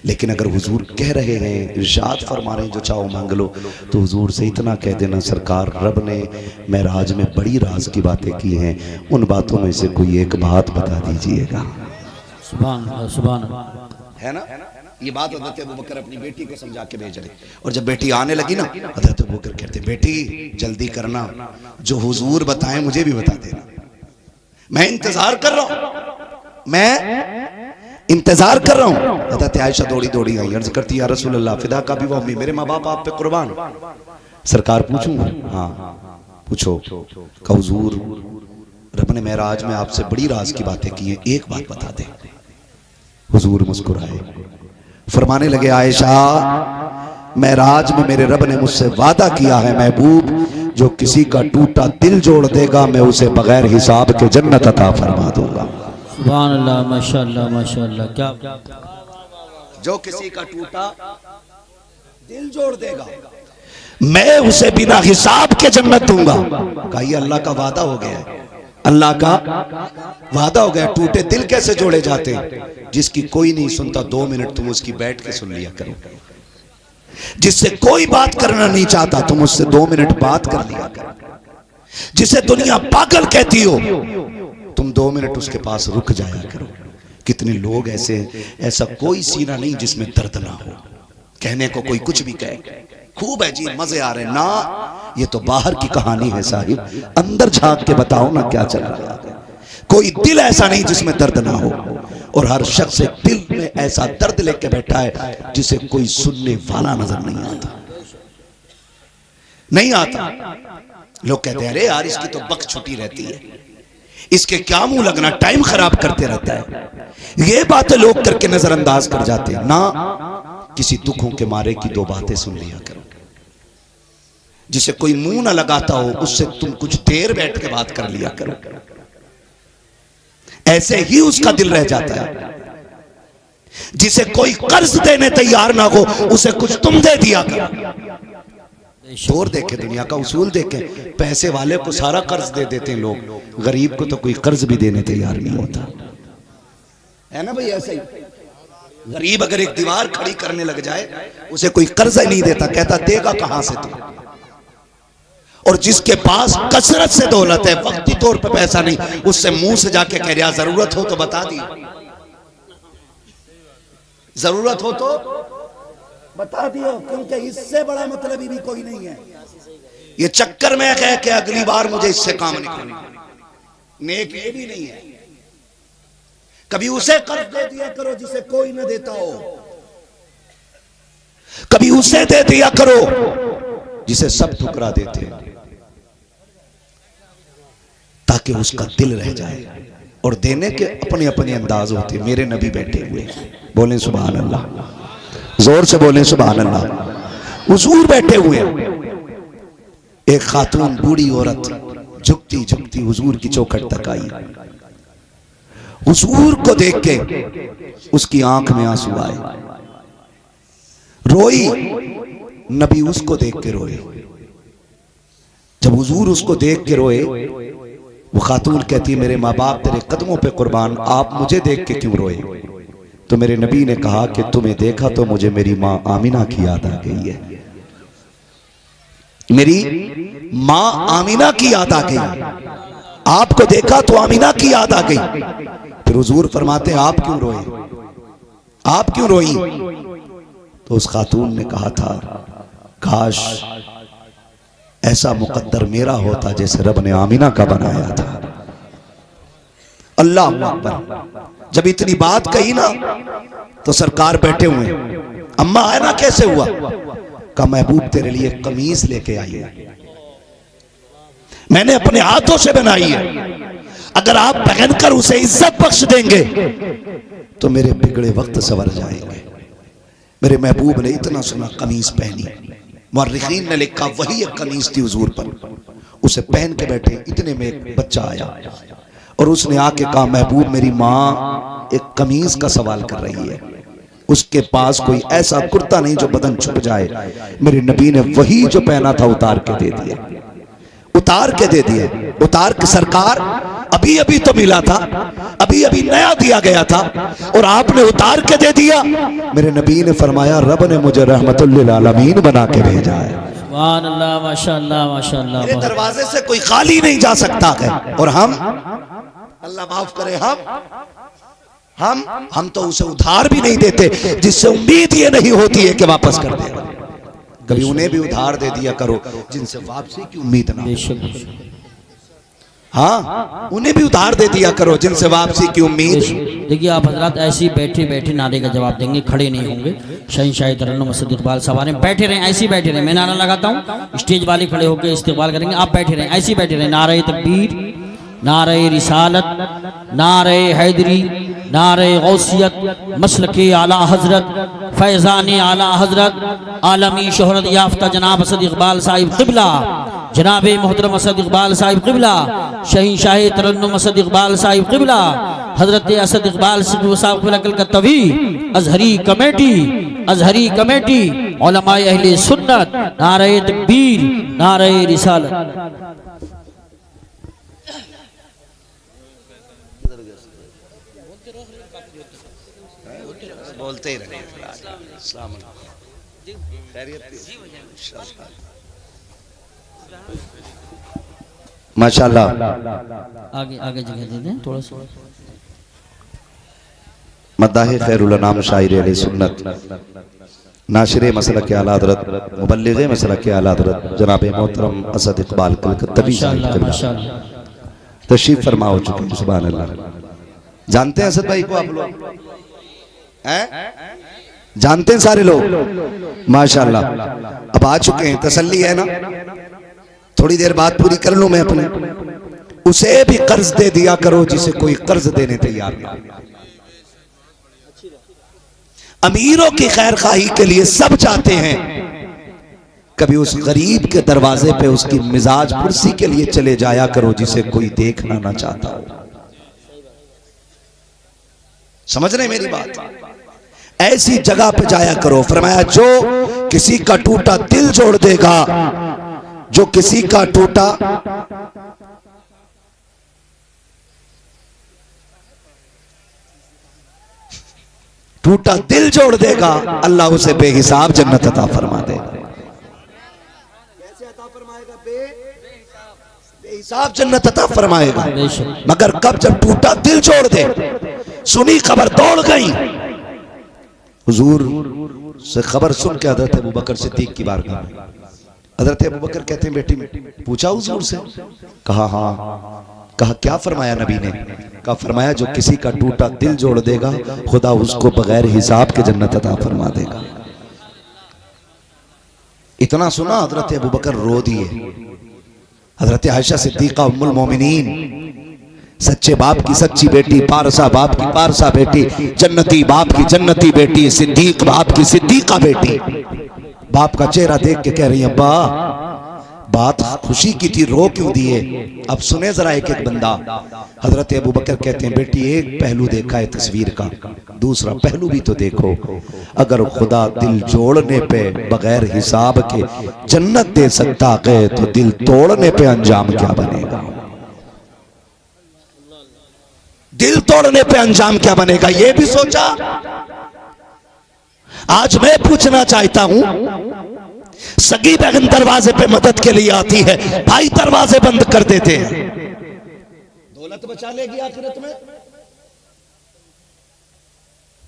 लेकिन अगर हुजूर कह रहे हैं, इरशाद फरमा रहे हैं जो चाहो मांग लो, तो हुजूर से इतना कह देना सरकार रब ने मेराज में बड़ी राज की बातें की हैं, उन बातों में से कोई एक बात बता दीजिएगा। सुभान अल्लाह, सुभान अल्लाह। है ना? ये बात हज़रत अबू बकर अपनी बेटी को समझा के भेज रहे। और जब बेटी आने लगी ना, हज़रत अबू बकर कहते बेटी जल्दी करना, जो हुजूर बताएं मुझे भी बता देना, मैं इंतजार कर रहा हूं, मैं इंतजार कर रहा हूं। हज़रत आयशा दौड़ी दौड़ी आई, अर्ज करती या रसूल अल्लाह फिदा का भी वो अम्मी, मेरे माँ बाप आप पे कुर्बान। सरकार पूछूं? हाँ पूछो। का हुजूर रब ने मेराज में आपसे बड़ी राज की बातें की हैं, एक बात बता दे। हुजूर मुस्कुराए, फरमाने लगे आयशा मेराज में मेरे रब ने मुझसे वादा किया है महबूब, जो किसी का टूटा दिल जोड़ देगा मैं उसे बगैर हिसाब के जन्नत अता फरमा दूंगा। सुभान अल्लाह, माशाअल्लाह माशाअल्लाह। क्या जो किसी का टूटा दिल जोड़ देगा मैं उसे बिना हिसाब के जन्नत दूंगा। कहा ये अल्लाह का वादा हो गया है, अल्लाह का वादा हो गया। टूटे दिल कैसे जोड़े जाते हैं? जिसकी कोई नहीं सुनता 2 मिनट तुम उसकी बैठ के सुन लिया करो। जिससे कोई बात करना नहीं चाहता तुम उससे 2 मिनट बात कर लिया करो। जिसे दुनिया पागल कहती हो तुम 2 मिनट उसके पास रुक जाया करो। कितने लोग ऐसे हैं, ऐसा कोई सीना नहीं जिसमें दर्द ना हो। कहने को कोई कुछ भी कहे, खूब है जी मजे आ रहे ना, ये तो बाहर की कहानी है साहिब, अंदर झांक के बताओ ना क्या चल रहा है। कोई दिल ऐसा नहीं जिसमें दर्द ना हो, और हर शख्स दिल में ऐसा दर्द लेके बैठा है जिसे कोई सुनने वाला नजर नहीं आता, नहीं आता। लोग कहते हैं अरे यार इसकी तो बक छुट्टी रहती है, इसके क्या मुंह लगना, टाइम खराब करते रहता है। ये बातें लोग करके नजरअंदाज कर जाते हैं ना। किसी दुखों के मारे की 2 बातें सुन लिया करो। जिसे कोई मुंह ना लगाता हो उससे तुम कुछ देर बैठ के बात कर लिया करो, ऐसे ही उसका दिल रह जाता है। जिसे कोई कर्ज देने तैयार ना हो उसे कुछ तुम दे दिया करो। दौर देखे, दुनिया का उसूल देखे, पैसे वाले को सारा कर्ज दे देते हैं लोग, गरीब को तो कोई कर्ज भी देने तैयार नहीं होता है ना भाई। ऐसा ही गरीब अगर एक दीवार खड़ी करने लग जाए उसे कोई कर्ज ही नहीं देता, कहता देगा कहां से तू। और जिसके पास कसरत से दौलत है, वक्ती तौर पे पैसा नहीं, उससे मुंह से जाके कह रहा जरूरत हो तो बता दी, जरूरत हो तो बता दियो, क्योंकि इससे बड़ा मतलब भी कोई नहीं है। ये चक्कर में कह के अगली बार मुझे इससे काम निकालना, नेक ये भी नहीं है। कभी उसे कर्ज दे दिया करो जिसे कोई न देता हो, कभी उसे दे दिया करो जिसे सब ठुकरा देते हैं, ताकि उसका दिल रह जाए। और देने के अपने अपने अंदाज होते। मेरे नबी बैठे हुए, बोले सुभान अल्लाह, जोर से बोले सुभान अल्लाह। हुजूर बैठे हुए, एक खातून बूढ़ी औरत झुकती झुकती हुजूर की चौखट तक आई। हुजूर को देख के उसकी आंख में आंसू आए, रोई। नबी उसको देख के रोए। जब हुजूर उसको देख के रोए, वो खातून कहती है, मेरे माँ बाप तेरे कदमों पे कुर्बान, आप मुझे देख के क्यों रोए? तो मेरे नबी ने कहा कि तुम्हें देखा तो मुझे मेरी माँ आमिना की याद आ गई है, मेरी माँ आमिना की याद आ गई। आपको देखा तो आमिना की याद आ गई। फिर हुजूर फरमाते हैं, आप क्यों रोए, आप क्यों रोई? तो उस खातून ने कहा था, काश ऐसा मुकद्दर मेरा होता जैसे रब ने आमिना का बनाया था। अल्लाह अकबर। जब इतनी बात कही ना, तो सरकार बैठे हुए, अम्मा आना कैसे हुआ? का महबूब तेरे लिए कमीज लेके आई है, मैंने अपने हाथों से बनाई है, अगर आप पहनकर उसे इज्जत बख्श देंगे तो मेरे बिगड़े वक्त संवर जाएंगे। मेरे महबूब ने इतना सुना कमीज पहनी, मुअर्रिखीन ने लिखा वही एक कमीज थी हुजूर पर, उसे पहन के बैठे। इतने में एक बच्चा आया और उसने आके कहा, महबूब मेरी माँ एक कमीज का सवाल कर रही है, उसके पास कोई ऐसा कुर्ता नहीं जो बदन छुप जाए। मेरे नबी ने वही जो पहना था उतार के दे दिया, उतार के दे दिए। उतार के सरकार अभी अभी तो मिला था, अभी अभी नया दिया गया था और आपने उतार के दे दिया। मेरे नबी ने फरमाया, रब ने मुझे रहमतुल लिल आलमीन बना के भेजा है। सुभान अल्लाह, माशाअल्लाह, माशाअल्लाह। मेरे दरवाजे से कोई खाली नहीं जा सकता है। और हम, अल्लाह माफ करे, हम तो उसे उधार भी नहीं देते जिससे उम्मीद ये नहीं होती है कि वापस कर देगा। कभी उन्हें भी उधार दे दिया करो जिनसे वापसी की उम्मीद ना हो। हाँ, उन्हें भी उधार दे दिया करो जिनसे वापसी की उम्मीद। देखिए आप हजरात ऐसे ही बैठे बैठे नारे का जवाब देंगे, खड़े नहीं होंगे। शहंशाह तरन्नुम असद इकबाल साहब बैठे रहे, ऐसे ही बैठे रहे। मैं नारा लगाता हूँ, स्टेज वाले खड़े होकर इस्तेकबाल करेंगे, आप बैठे रहे, ऐसे ही बैठे रहे। नारे तकबीर, नारे रिसालत, नारे हैदरी, नारे गौसियत, मसलके आला हजरत, फैज़ान आला हजरत, आलमी शोहरत याफ्ता जनाब असद इकबाल साहिब क़िबला, जनाब मोहतरम असद इकबाल साहिब क़िबला, शहंशाह तरन्नुम असद इकबाल साहिब क़िबला, हजरत असद इकबाल साहिब क़िबला कलकत्तवी, अजहरी कमेटी, अजहरी कमेटी, उलमाए अहले सुन्नत, नारे तकबीर, नारे रिसालत। बोलते ही रहे। माशाअल्लाह। आगे आगे जगह दे दें थोड़ा सा। मद्दाह खैरुल अनाम शायर अहले सुन्नत, नाशिर मसलक के आला हज़रत, मुबल्लिग़ मसलक के आला हज़रत जनाब मोहतरम असद इकबाल कलकत्तवी तशरीफ फरमा हो चुके हैं। सुभान अल्लाह। जानते हैं असद भाई को आप लोग? जानते हैं सारे लोग? माशाअल्लाह। अब आ चुके हैं, तसल्ली है ना? थोड़ी देर बात पूरी कर लूं मैं अपने। उसे भी कर्ज दे दिया करो जिसे कोई कर्ज देने तैयार ना। अमीरों की खैर खाही के लिए सब चाहते हैं, कभी उस गरीब के दरवाजे पे उसकी मिजाज पुरसी के लिए चले जाया करो जिसे कोई देखना ना चाहता हो। समझ रहे मेरी बात? ऐसी जगह पे जाया करो। फरमाया, जो किसी का टूटा दिल जोड़ देगा, जो किसी का टूटा दिल जोड़ देगा, अल्लाह उसे बेहिसाब जन्नत अता फरमा देगा। कैसे अता फरमाएगा? बेहिसाब जन्नत अता फरमाएगा। बेशक। मगर कब? जब टूटा दिल जोड़ दे। सुनी खबर दौड़ गई, हुजूर से खबर सुन के हजरत अबू बकर सिद्दीक की बारगाह में। हजरत अबू बकर कहते हैं बेटी पूछा हुजूर से? कहा हाँ। कहा क्या फरमाया नबी ने? कहा फरमाया जो किसी का टूटा दिल जोड़ देगा खुदा उसको बगैर हिसाब के जन्नत अता फरमा देगा। इतना सुना हजरत अबू बकर रो दिए। हजरत आयशा सिद्दीका उम्मुल मोमिनीन, सच्चे बाप की सच्ची बेटी, पारसा बाप की पारसा बेटी, जन्नती बाप की जन्नती बेटी, सिद्दीक बाप की सिद्दीका बेटी, बाप का चेहरा देख के कह रही अब्बा बात खुशी की थी, रो क्यों दिए? अब सुने जरा एक एक बंदा। हजरत अबू बकर कहते हैं बेटी एक पहलू देखा है तस्वीर का, दूसरा पहलू भी तो देखो। अगर खुदा दिल जोड़ने पे बगैर हिसाब के जन्नत दे सकता है तो दिल तोड़ने पे अंजाम क्या बनेगा? दिल तोड़ने पे अंजाम क्या बनेगा, ये भी सोचा? आज मैं पूछना चाहता हूं, सगी बहन दरवाजे पे मदद के लिए आती है, भाई दरवाजे बंद कर देते हैं। दौलत बचा लेगी आखिरत में?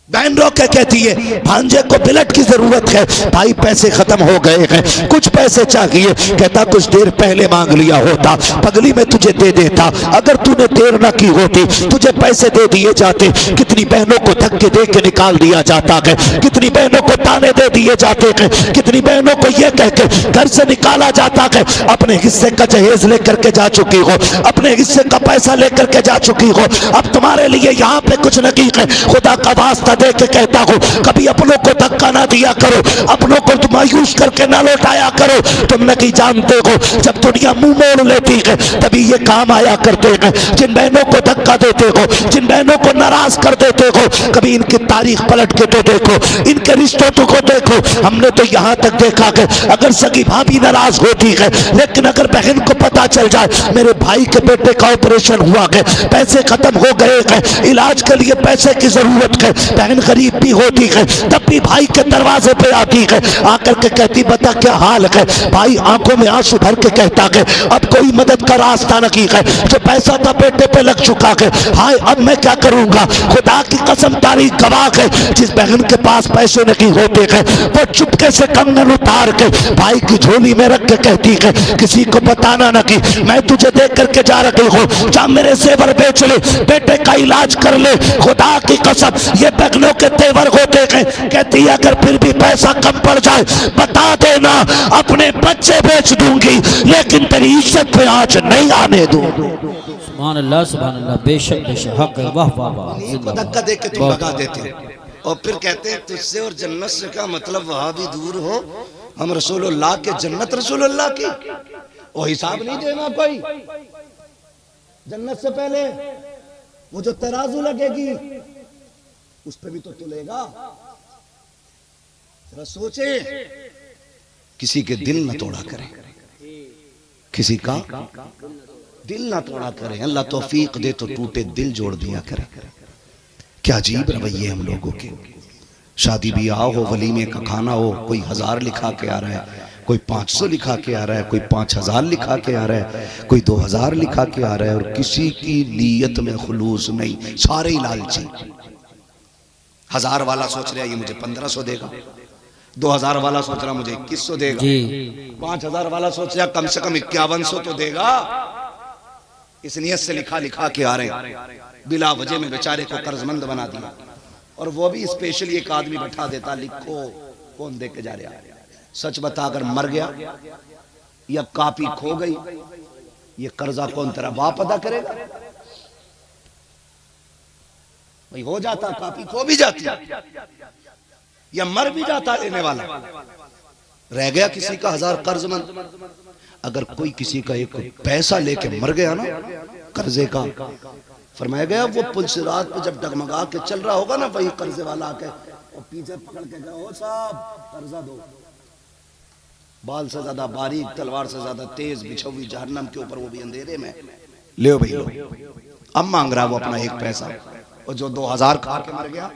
बहन रो के कहती है भांजे को बिलट की जरूरत है, भाई पैसे खत्म हो गए हैं, कुछ पैसे चाहिए। कहता कुछ देर पहले मांग लिया होता, पगली में तुझे दे देता, अगर तूने देर ना की होती तुझे पैसे दे दिए जाते। कितनी बहनों को धक्के दे के निकाल दिया जाता है, कितनी बहनों को ताने दे दिए जाते हैं, कितनी बहनों को यह कह के घर से निकाला जाता है अपने हिस्से का जहेज लेकर के जा चुकी हो, अपने हिस्से का पैसा लेकर के जा चुकी हो, अब तुम्हारे लिए यहाँ पे कुछ नहीं है। खुदा का वास्ता दे के कहता हूं कभी अपनों को धक्का ना दिया करो, अपनों को मायूस करके ना लौटाया करो। तुम नहीं जानते हो जब दुनिया मुंह मोड़ लेती है तभी ये काम आया करते हैं। जिन बहनों को धक्का देते हो, जिन बहनों को नाराज कर देते हो, कभी इनकी तारीख पलट के तो देखो, इनके रिश्तों को देखो। हमने तो यहां तक देखा कि अगर सगी भाभी नाराज होती है, लेकिन अगर बहन को पता चल जाए मेरे भाई के बेटे का ऑपरेशन हुआ है, पैसे खत्म हो गए हैं, इलाज के लिए पैसे की जरूरत है, बहन गरीब भी होती है, तब भी भाई के दरवाजे पे आती है, आकर के कहती बता क्या हाल है? भाई आंखों में आंसू भर के कहता है अब कोई मदद का रास्ता नहीं है, जो पैसा था बेटे पे लग चुका है, हाय अब मैं क्या करूंगा? खुदा की कसम तारीख गवाह है, जिस बहन के पास पैसे नहीं होते हैं वो चुपके से कंगन उतार के भाई की झोली में रख के कहती है किसी को बताना नहीं, मैं तुझे देख करके जा रही हूँ, जा मेरे सेवर बेच ले, बेटे का इलाज कर ले। खुदा की कसम ये बहनों के तेवर होते हैं। कहती है अगर फिर भी पैसा कम पड़ जाए बता देना, अपने बच्चे बेच दूंगी लेकिन तेरी इज्जत पे आंच नहीं आने दूंगी। सुभान अल्लाह सुभान अल्लाह, बेशक बेशक हक है, वाह वाह वाह। धक्का दे के तुम लगा देते हैं और फिर कहते हैं तुझसे और जन्नत से क्या मतलब, वहां भी दूर हो, हम रसूलुल्लाह के जन्नत रसूलुल्लाह की, वो हिसाब नहीं देना कोई। जन्नत से पहले वो जो तराजू लगेगी उस पे भी तो तुलेगा। जरा सोचे, किसी के दिल न तोड़ा करें, किसी का दिल ना तोड़ा करें। अल्लाह तौफीक दे तो टूटे दिल जोड़ दिया करें। क्या अजीब रवैये हम लोगों के। शादी ब्याह हो, वलीमे का खाना हो, कोई 1000 लिखा के आ रहा है, कोई 500 लिखा के आ रहा है, कोई 5000 लिखा के आ रहा है, कोई 2000 लिखा के आ रहा है, और किसी की नीयत में खुलूस नहीं, सारे ही लालची। 1000 वाला सोच रहा है ये मुझे 1500 देगा, 2000 वाला सोच रहा मुझे 2100 देगा, 5000 वाला सोच रहा कम से कम 5100 तो देगा। इस नियत से लिखा लिखा के आ रहे हैं, बिला वजह में बेचारे को कर्जमंद बना दिया। और वो भी स्पेशली एक आदमी बैठा देता, लिखो कौन दे के जा रहा है। सच बता अगर मर गया या कापी खो गई, ये कर्जा कौन तेरा बाप अदा करेगा? भाई हो जाता, कापी खो भी जाती या मर भी जाता लेने वाला, रह गया किसी का 1000 कर्जमंद। अगर कोई किसी का एक पैसा लेके मर गया ना कर्जे का, फरमाया गया वो पुल से रात पे जब डगमगा के चल रहा होगा ना, वही कर्जे वाला आके और पीछे पकड़ के कहा ओ साहब कर्जा दो। बाल से ज्यादा बारीक, तलवार से ज्यादा तेज, बिछी हुई जहन्नम के ऊपर, वो भी अंधेरे में। ले भाई लो, अब मांग रहा वो अपना एक पैसा, और जो 2000 खा के मर गया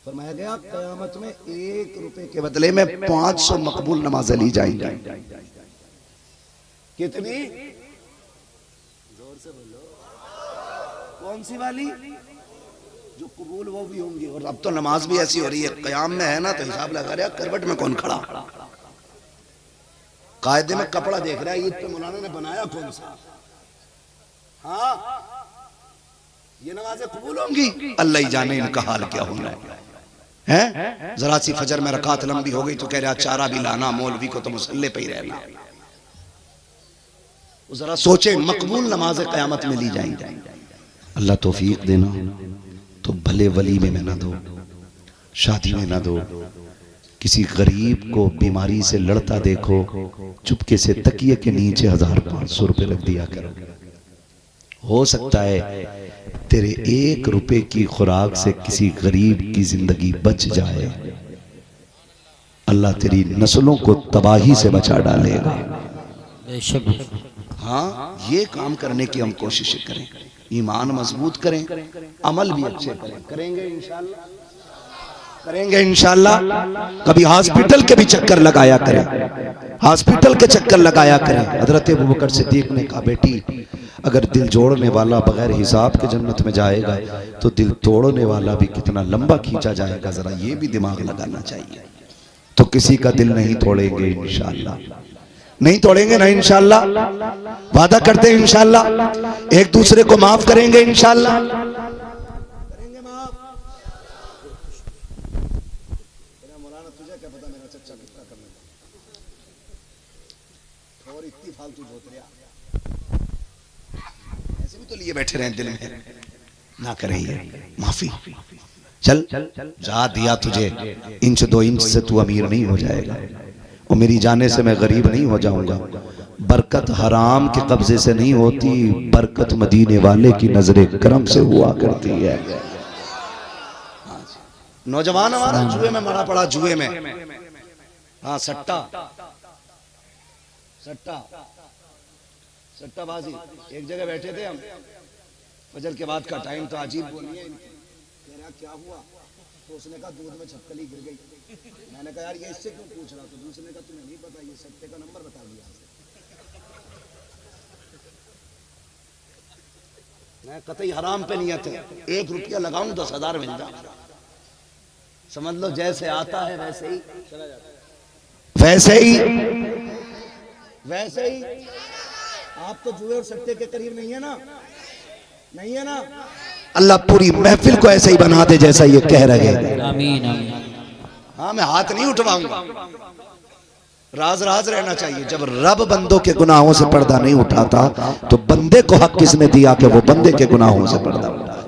फरमाया गया क़यामत में 1 रुपए के बदले में 500 मकबूल नमाजें ली जाएंगी। कितनी? जोर से बोलो। कौन सी वाली? जो कबूल वो भी होंगी। और अब तो नमाज भी ऐसी हो रही है, क़याम में है ना तो हिसाब लगा रहा है करवट में कौन खड़ा, कायदे में कपड़ा देख रहा है, ईद पे मौलाना ने बनाया कौन सा। हाँ, ये नमाजें कबूल होंगी, अल्लाह ही जाने इनका हाल क्या होना है। जरा सी फजर में रकात लंबी हो गई तो कह रहा चारा भी लाना, मौलवी को तो मुसल्ले पे ही रहना। जरा सोचे, मकबूल नमाजें क़यामत में ली जाएंगी। अल्लाह तौफीक देना। तो भले वली में ना दो, शादी में ना दो, किसी गरीब को बीमारी से लड़ता देखो, चुपके से तकिए के नीचे 1500 रुपए रख दिया करो। हो सकता है तेरे 1 रुपए की खुराक से किसी गरीब की जिंदगी बच जाए, अल्लाह तेरी नस्लों को तबाही से बचा डालेगा। हाँ, ये काम करने की हम कोशिश करें, ईमान मजबूत करें, अमल भी अच्छे करें। करेंगे इंशाअल्लाह, करेंगे इंशाअल्लाह। कभी हॉस्पिटल के भी चक्कर लगाया करें, हॉस्पिटल के चक्कर लगाया करें। हजरत अबू बकर सिद्दीक ने कहा, बेटी अगर दिल जोड़ने वाला बगैर हिसाब के जन्नत में जाएगा तो दिल तोड़ने वाला भी कितना लंबा खींचा जाएगा, जरा ये भी दिमाग लगाना चाहिए। तो किसी का दिल नहीं तोड़ेंगे इंशाअल्लाह, नहीं तोड़ेंगे ना इंशाअल्लाह, वादा करते हैं इंशाअल्लाह। एक दूसरे को माफ करेंगे इंशाअल्लाह, करेंगे माफ। मौलाना तुझे क्या पता मेरा चच्चा कितना करने और इतनी फालतू जोतरिया ऐसे भी तो लिए बैठे रहे दिल में, ना करें ये माफी। चल जा दिया तुझे, 1-2 इंच से तू अमीर नहीं हो जाएगा, और मेरी जाने से मैं गरीब नहीं हो जाऊंगा। बरकत हराम के कब्जे से नहीं होती, बरकत मदीने वाले की नजरे करम से हुआ करती है। नौजवान हमारा जुए में मरा पड़ा, जुए में, हाँ सट्टा सट्टा सट्टाबाजी। एक जगह बैठे थे हम, फजर के बाद का टाइम था, अजीब बोलिए, कह रहा क्या हुआ, तो उसने कहा दूध में छपकली गिर गई। मैंने कहा यार ये इससे क्यों पूछ रहा, तो दूसरे ने कहा तुम्हें नहीं पता, ये सट्टे का नंबर बता दिया। मैं कतई हराम पे नियत है, 1 रुपया लगाऊं 10,000 मिल जाए, समझ लो जैसे आता है वैसे ही वैसे ही वैसे ही। आप तो जुए और सट्टे के करीब नहीं है ना, नहीं है ना। अल्लाह पूरी महफिल को ऐसे ही बना दे जैसा ये कह रहे हैं। आमीन आमीन। हाँ, मैं हाथ नहीं उठवाऊंगा, राज राज रहना चाहिए। जब रब बंदों के गुनाहों से पर्दा नहीं उठाता तो बंदे को हक किसने दिया कि वो बंदे के गुनाहों से पर्दा उठाता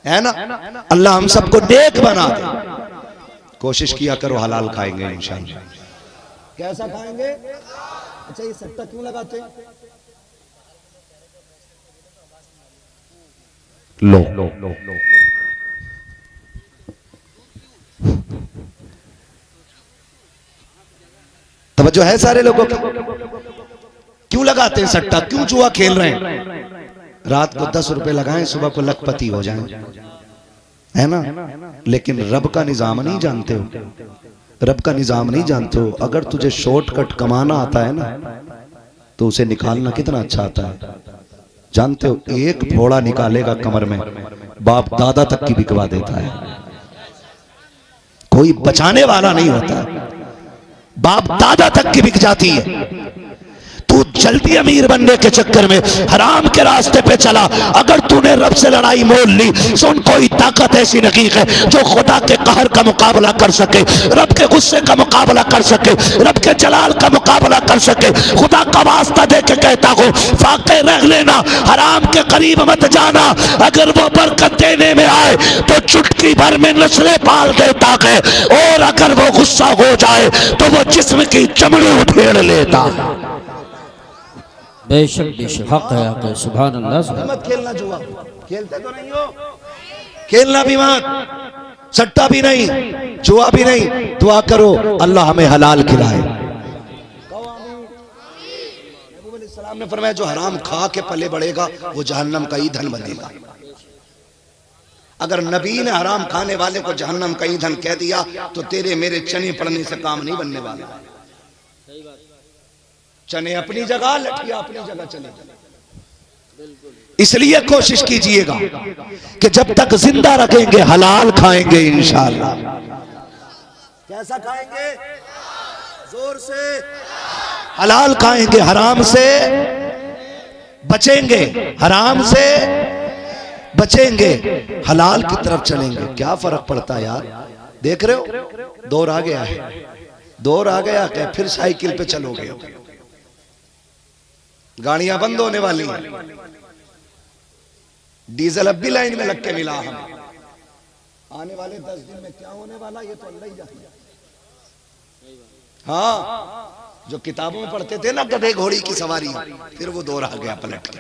है ना। अल्लाह हम सबको नेक बना दे। कोशिश किया करो, हलाल खाएंगे इंशाअल्लाह। कैसा खाएंगे? अच्छा, ये सट्टा क्यों लगाते हैं? लो तवज्जो है सारे लोगों की? क्यों लगाते हैं सट्टा, क्यों जुआ खेल रहे हैं? रात को 10 रुपए लगाएं, सुबह को लखपति हो जाएं, है ना। लेकिन रब का निजाम नहीं जानते हो, रब का निजाम नहीं जानते हो। अगर तुझे शॉर्टकट कमाना आता है ना तो उसे निकालना कितना अच्छा आता है, जानते हो। एक फोड़ा निकालेगा कमर में, बाप दादा तक की बिकवा देता है, कोई बचाने वाला नहीं होता, बाप दादा तक की बिक जाती है। तू जल्दी अमीर बनने के चक्कर में हराम के रास्ते पे चला। अगर तूने रब से लड़ाई मोल ली, सुन कोई ताकत ऐसी नहीं है जो खुदा के कहर का मुकाबला कर सके, रब के गुस्से का मुकाबला कर सके, रब के जलाल का मुकाबला कर सके। खुदा का वास्ता दे के कहता हूँ, फाके रह लेना, हराम के करीब मत जाना। अगर वो बरकत देने में आए तो चुटकी भर में नस्लें पाल देता है, और अगर वो गुस्सा हो जाए तो वो जिस्म की चमड़ी उधेड़ लेता। बेशक बेशक, हक है, हक है। सुभान अल्लाह। मत खेलना जुआ, खेलते तो नहीं हो, खेलना भी मत, सट्टा भी नहीं, जुआ भी नहीं। दुआ करो अल्लाह हमें हलाल खिलाए। सलाम ने फरमाया जो हराम खा के पले बढ़ेगा वो जहन्नम का ईंधन बनेगा। अगर नबी ने हराम खाने वाले को जहन्नम का ईंधन कह दिया तो तेरे मेरे चने पड़ने से काम नहीं बनने वाला। चने अपनी जगह, लठिया अपनी जगह चले। इसलिए कोशिश कीजिएगा कि जब तक जिंदा रखेंगे हलाल खाएंगे इंशाअल्लाह। कैसा खाएंगे? जोर से हलाल खाएंगे, हराम से बचेंगे, हराम से बचेंगे, हलाल की तरफ चलेंगे। क्या फर्क पड़ता है यार? देख रहे हो दौर आ गया है, दौर आ गया क्या? फिर साइकिल पे चलोगे, गाड़ियां बंद होने वाली हैं। डीजल अब भी लाइन में लग के मिला। हम आने वाले 10 दिन में क्या होने वाला ये तो अल्लाह ही जानता है। हाँ, जो किताबों में पढ़ते थे ना गधे घोड़ी की सवारी, फिर वो दौर आ गया पलट के।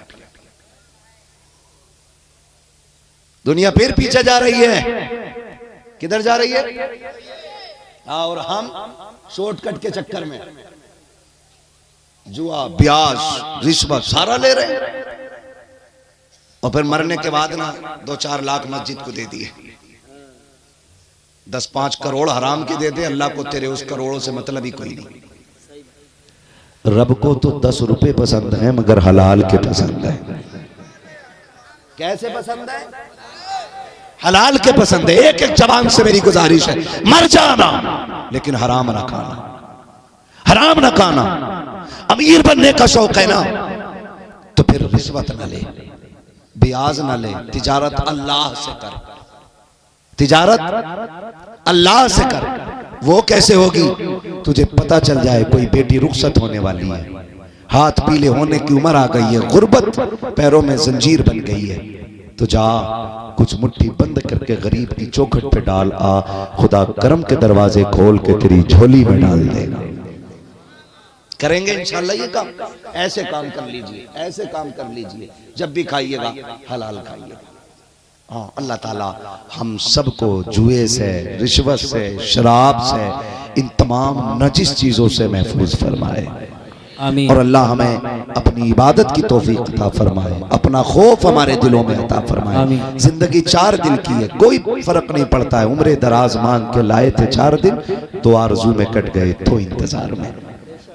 दुनिया फिर पीछे जा रही है। किधर जा रही है? और हम शॉर्टकट के चक्कर में जुआ, ब्याज, रिश्वत सारा ले रहे हैं। और फिर मरने के बाद ना 2-4 लाख मस्जिद को दे दिए, 10-5 करोड़ हराम के दे दे। अल्लाह को तेरे उस करोड़ों से मतलब ही कोई नहीं। रब को तो 10 रुपए पसंद है मगर हलाल के पसंद है। कैसे पसंद है? हलाल के पसंद है। एक एक जवान से मेरी गुजारिश है, मर जाना लेकिन हराम ना खाना, हराम ना खाना। अमीर बनने का शौक है ना तो फिर रिश्वत ना ले, ब्याज ना ले, तिजारत अल्लाह से कर, तिजारत अल्लाह से कर। वो कैसे होगी? तुझे पता चल जाए कोई बेटी रुखसत होने वाली है, हाथ पीले होने की उम्र आ गई है, गुर्बत पैरों में जंजीर बन गई है, तो जा कुछ मुट्ठी बंद करके गरीब की चौखट पे डाल आ, खुदा करम के दरवाजे खोल के तेरी झोली में डाल देगा। करेंगे इंशाअल्लाह ये काम। ऐसे काम कर लीजिए, ऐसे काम कर लीजिए, जब भी खाइएगा हलाल खाइएगा। हाँ, अल्लाह ताला हम सबको जुए से, रिश्वत से, शराब से, इन तमाम नजिस चीजों से महफूज फरमाए। आमीन। और अल्लाह हमें अपनी इबादत की तौफीक अता फरमाए, अपना खौफ हमारे दिलों में अता फरमाए। जिंदगी 4 दिन की है, कोई फर्क नहीं पड़ता है। उम्र दराज मांग के लाए थे 4 दिन, तो आरजू में कट गए तो इंतजार में।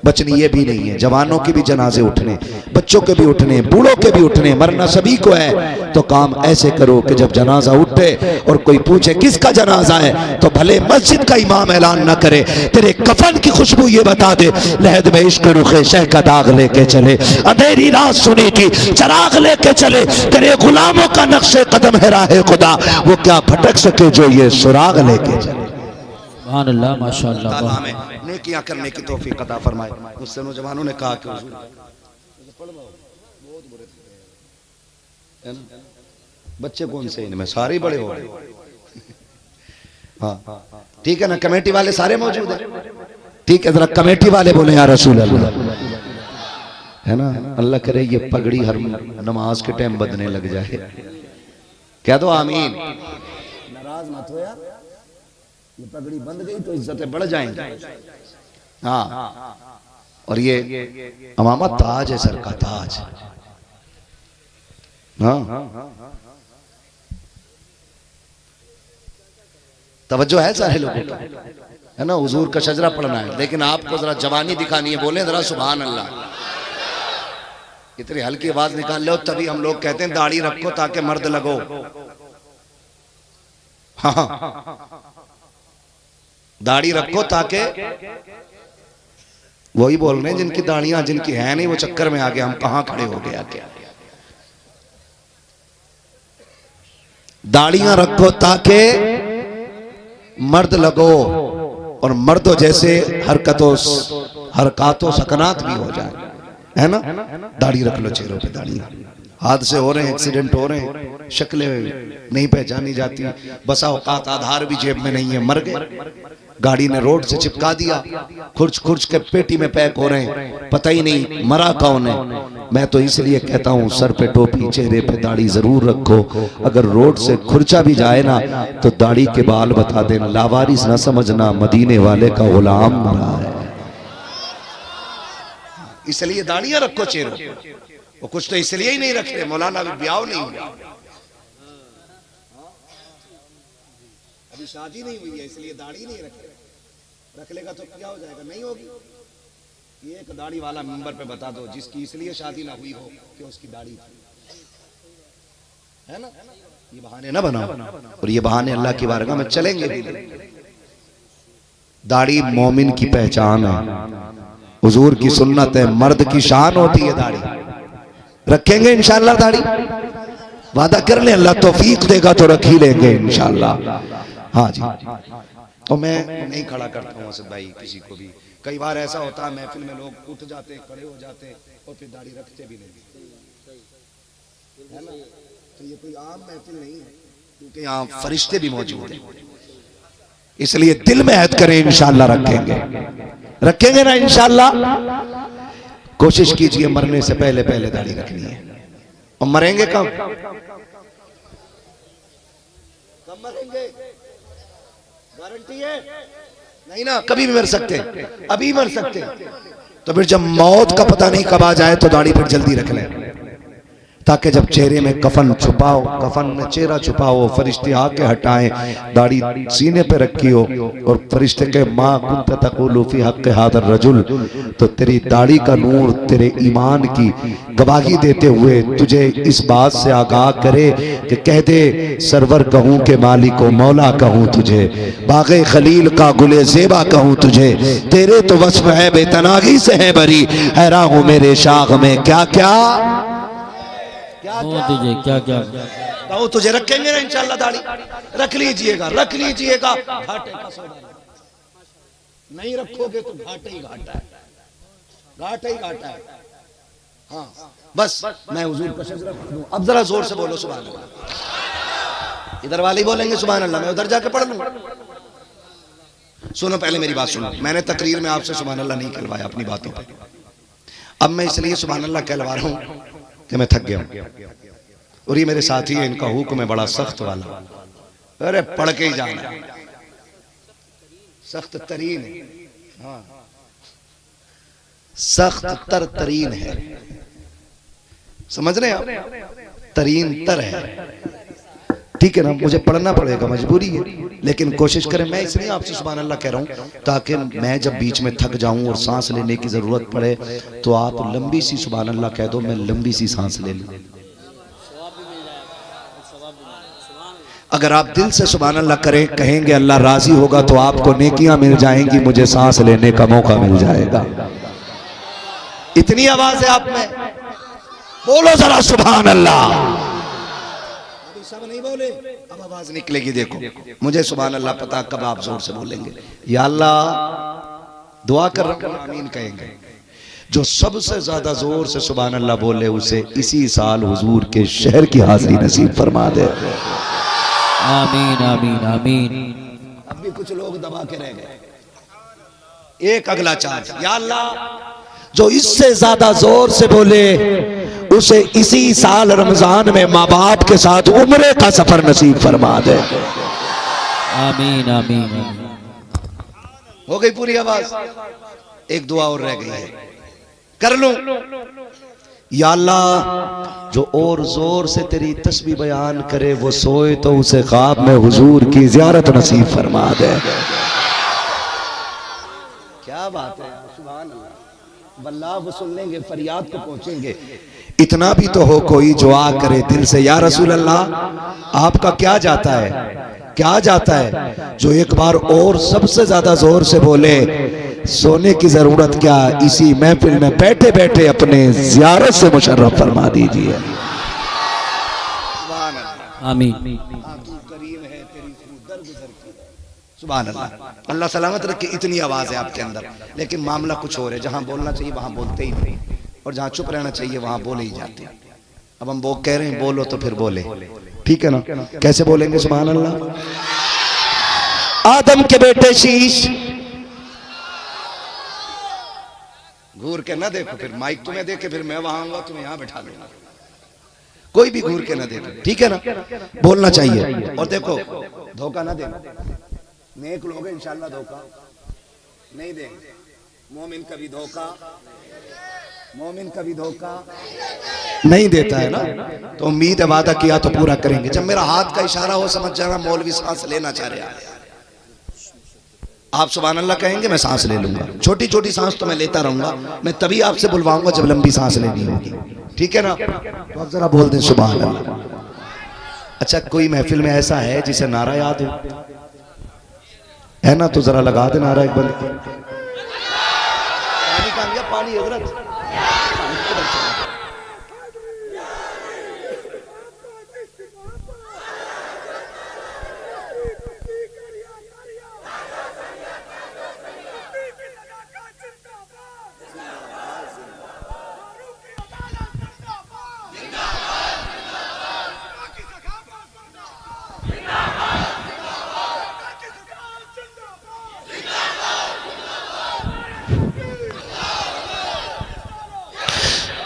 बचनी ये भी नहीं है। जवानों के भी जनाजे उठने, बच्चों के भी उठने, बूढ़ों के भी उठने, मरना सभी को है। तो काम ऐसे करो कि जब जनाजा उठे और कोई पूछे किसका जनाजा है, तो भले मस्जिद का इमाम ऐलान न करे, तेरे कफन की खुशबू ये बता दे, लहद में इश्क रुखे शह का दाग लेके चले, अंधेरी रात सुनी थी चराग लेके चले, तेरे गुलामों का नक्शे कदम है राहे खुदा, वो क्या भटक सके जो ये सुराग लेके चले। सुभान माशाअल्लाह। हमें नेकियां करने की तौफीक अता फरमाए। मुझसे नौजवानों ने कहा कि बच्चे कौन से इनमें सारे बड़े हो गए। हाँ ठीक है ना, कमेटी वाले सारे मौजूद हैं। ठीक है, जरा कमेटी वाले बोले या रसूल अल्लाह, है ना। अल्लाह करे ये पगड़ी हर नमाज के टाइम बदने लग जाए। कह दो आमीन। नाराज मत हो यार, ये पगड़ी बंद गई तो इज्जतें बढ़ जाएंगी। हाँ, और ये अमामा ताज है, सर का ताज। हाँ, तवज्जो है सारे लोगों का, है ना। हुजूर का शजरा पढ़ना है, लेकिन आपको जरा जवानी दिखानी है। बोले जरा सुभान अल्लाह। इतनी हल्की आवाज निकाल लो, तभी हम लोग कहते हैं दाढ़ी रखो ताकि मर्द लगो। हाँ, दाढ़ी रखो ताकि, वही बोल रहे हैं जिनकी दाढ़ियां जिनकी है नहीं, वो चक्कर में आ गया हम कहां खड़े हो गया। क्या दाढ़ियां रखो ताकि मर्द लगो, और मर्दों जैसे हरकतों सकनात भी हो जाए, है ना। दाढ़ी रख लो चेहरों पे। दाढ़ी, हादसे हो रहे हैं, एक्सीडेंट हो रहे हैं, शक्लें नहीं पहचानी जाती, बसा औकात आधार भी जेब में नहीं है, मर गए। गाड़ी ने रोड से चिपका दिया, खुर्च खुर्च के पेटी में पैक हो रहे हैं, पता ही नहीं मरा कौन है। मैं तो इसलिए कहता हूँ सर पे टोपी, चेहरे पे दाढ़ी जरूर रखो। अगर रोड से खुर्चा भी जाए ना तो दाढ़ी के बाल बता देना, लावारिस ना समझना, मदीने वाले का गुलाम मरा है। इसलिए दाढ़ियां रखो चेहरों। वो कुछ तो इसलिए ही नहीं रख रहे, मौलाना भी ब्याह नहीं हुआ। अभी शादी नहीं हुई है इसलिए दाढ़ी नहीं रखे, रख लेगा तो क्या हो जाएगा, नहीं होगी। ये एक दाढ़ी वाला मेंबर पे बता दो जिसकी इसलिए शादी ना हुई हो कि उसकी दाढ़ी थी, है ना। ये बहाने ना बनाओ, और ये बहाने अल्लाह की बारगाह में चलेंगे भी नहीं। दाढ़ी मोमिन की पहचान है, हुजूर की सुन्नत है, मर्द की शान होती है दाढ़ी। रखेंगे इंशाअल्लाह दाढ़ी, वादा कर ले, अल्लाह तौफीक देगा तो रख ही लेंगे इंशाअल्लाह। हाँ जी। और मैं नहीं खड़ा करता हूँ असद भाई किसी को भी, कई बार ऐसा होता है महफिल में लोग उठ जाते हैं, खड़े हो जाते हैं और फिर दाढ़ी रखते भी नहीं, है ना। तो ये कोई आम महफिल नहीं है, क्योंकि यहाँ फरिश्ते भी मौजूद हैं, इसलिए दिल में ऐद करें इंशाअल्लाह रखेंगे, रखेंगे ना इंशाअल्लाह। कोशिश कीजिए मरने से पहले पहले दाढ़ी रखनी है। और मरेंगे कब, कब मरेंगे, गारंटी है नहीं ना, कभी भी मर सकते, अभी मर सकते। तो फिर जब मौत का पता नहीं कब आ जाए तो दाढ़ी पर जल्दी रख लें, ताकि जब चेहरे में कफन छुपाओ, कफन में चेहरा छुपाओ, फरिश्ते आके हटाएं, दाढ़ी सीने पे रखी हो और फरिश्ते के माँ कुंत तक़ूलु फी हक़्क़ हाज़ा रजुल, तो तेरी दाढ़ी का नूर तेरे ईमान की गवाही देते हुए तुझे इस बात से आगाह करे कि कह दे सरवर कहूँ के मालिक व मौला कहूँ तुझे, बाग़े खलील का गुले ज़ेबा कहूँ तुझे, तेरे तो वस्फ़ है बेतनागी से है बरी, हैरान हूँ मेरे शाख में क्या क्या तुझे क्या क्या कहूँ तुझे। रखेंगे ना इंशाअल्लाह दाढ़ी, रख लीजिएगा, रख लीजिएगा, घाटे का सौदा नहीं रखोगे तो घाटा ही घाटा है, घाटा ही घाटा है। हाँ बस मैं हुजूर का शुक्र दूं। अब जरा जोर से बोलो सुभान अल्लाह, इधर वाले बोलेंगे सुभान अल्लाह, मैं उधर जाके पढ़ लूंगा। सुनो पहले मेरी बात सुनो, मैंने तकरीर में आपसे सुभान अल्लाह नहीं कहलवाया अपनी बातों पे, अब मैं इसलिए सुभान अल्लाह कहलवा रहा हूँ कि मैं थक गया हूं, और ये मेरे साथी है, इनका हुक्म है बड़ा सख्त वाला, अरे पढ़ के ही जाना, सख्त तरीन है, हाँ सख्त तर तरीन है, समझ रहे हैं आप, तरीन तर है, ठीक है ना। मुझे पढ़ना पड़ेगा, मजबूरी है, लेकिन कोशिश करें। मैं इसलिए आपसे सुभान अल्लाह कह रहा हूं ताकि मैं जब बीच में थक जाऊं और सांस लेने की जरूरत पड़े तो आप लंबी सी सुभान अल्लाह कह दो, मैं लंबी सी सांस ले लूं। अगर आप दिल से सुभान अल्लाह करें, कहेंगे, अल्लाह राजी होगा तो आपको नेकियां मिल जाएंगी, मुझे सांस लेने का मौका मिल जाएगा। इतनी आवाज है आप में, बोलो जरा सुभान अल्लाह। सब नहीं बोले, अब आवाज निकलेगी, देखो मुझे सुभान अल्लाह पता कब आप जोर से बोलेंगे। या अल्लाह दुआ कर रहा हूं, आमीन कहेंगे। जो सबसे ज्यादा जोर से सुभान अल्लाह बोले उसे इसी साल हुजूर के शहर की हाजिरी नसीब फरमा दे। आमीन आमीन आमीन। अब भी कुछ लोग दबा के रह गए। एक अगला चार्ज, या अल्लाह जो इससे ज्यादा जोर से बोले उसे इसी साल रमजान में माँ बाप के साथ उम्रे का सफर नसीब फरमा दे। आमीन आमीन। हो गई पूरी आवाज, एक दुआ और रह गई है, कर लूं। या अल्लाह जो और जोर से तेरी तस्बीह बयान करे वो सोए तो उसे ख्वाब में हुजूर की ज़ियारत नसीब फरमा दे। क्या बात है, सुभान अल्लाह। वल्लाह वो सुन लेंगे, फरियाद को पहुंचेंगे। इतना भी तो हो कोई जो आ करे दिल से, या रसूल अल्लाह आपका क्या जाता है, क्या जाता है। जो एक बार और सबसे ज्यादा जोर से बोले सोने की जरूरत क्या, इसी महफिल में बैठे बैठे अपने ज़ियारत से मुशर्रफ फरमा दीजिए। आमीन। सुभान अल्लाह। अल्लाह सलामत रखे। इतनी आवाज है आपके अंदर, लेकिन मामला कुछ और है। जहां बोलना चाहिए वहां बोलते ही नहीं, और जहां चुप रहना चाहिए वहां बोले ही जाते हैं। अब हम वो कह रहे हैं बोलो तो फिर बोले, ठीक है ना। कैसे बोलेंगे सुभान अल्लाह। आदम के बेटे शीश, घूर के ना देखो, फिर माइक तुम्हें देखे, फिर मैं वहां आऊंगा तुम्हें यहां बैठा लूंगा। कोई भी घूर के ना देखो, ठीक है ना। बोलना चाहिए। और देखो धोखा ना देना, नेक लोग हैं इंशाल्लाह धोखा नहीं देंगे। मोमिन कभी धोखा मोमिन कभी धोखा नहीं देता है ना। तो उम्मीद है वादा किया तो पूरा करेंगे। जब मेरा हाथ का इशारा हो समझ जाना मौलवी सांस लेना चाह रहा है। आप सुभान अल्लाह कहेंगे मैं सांस ले लूंगा। छोटी छोटी सांस तो मैं लेता रहूंगा, मैं तभी आपसे बुलवाऊंगा जब लंबी सांस लेनी होगी। ठीक है ना? तो आप जरा बोल दें सुभान अल्लाह। अच्छा, कोई महफिल में ऐसा है जिसे नारा याद है ना? तो जरा लगा दे नारा एक बार। पानी कहाँ गया? पानी हजरत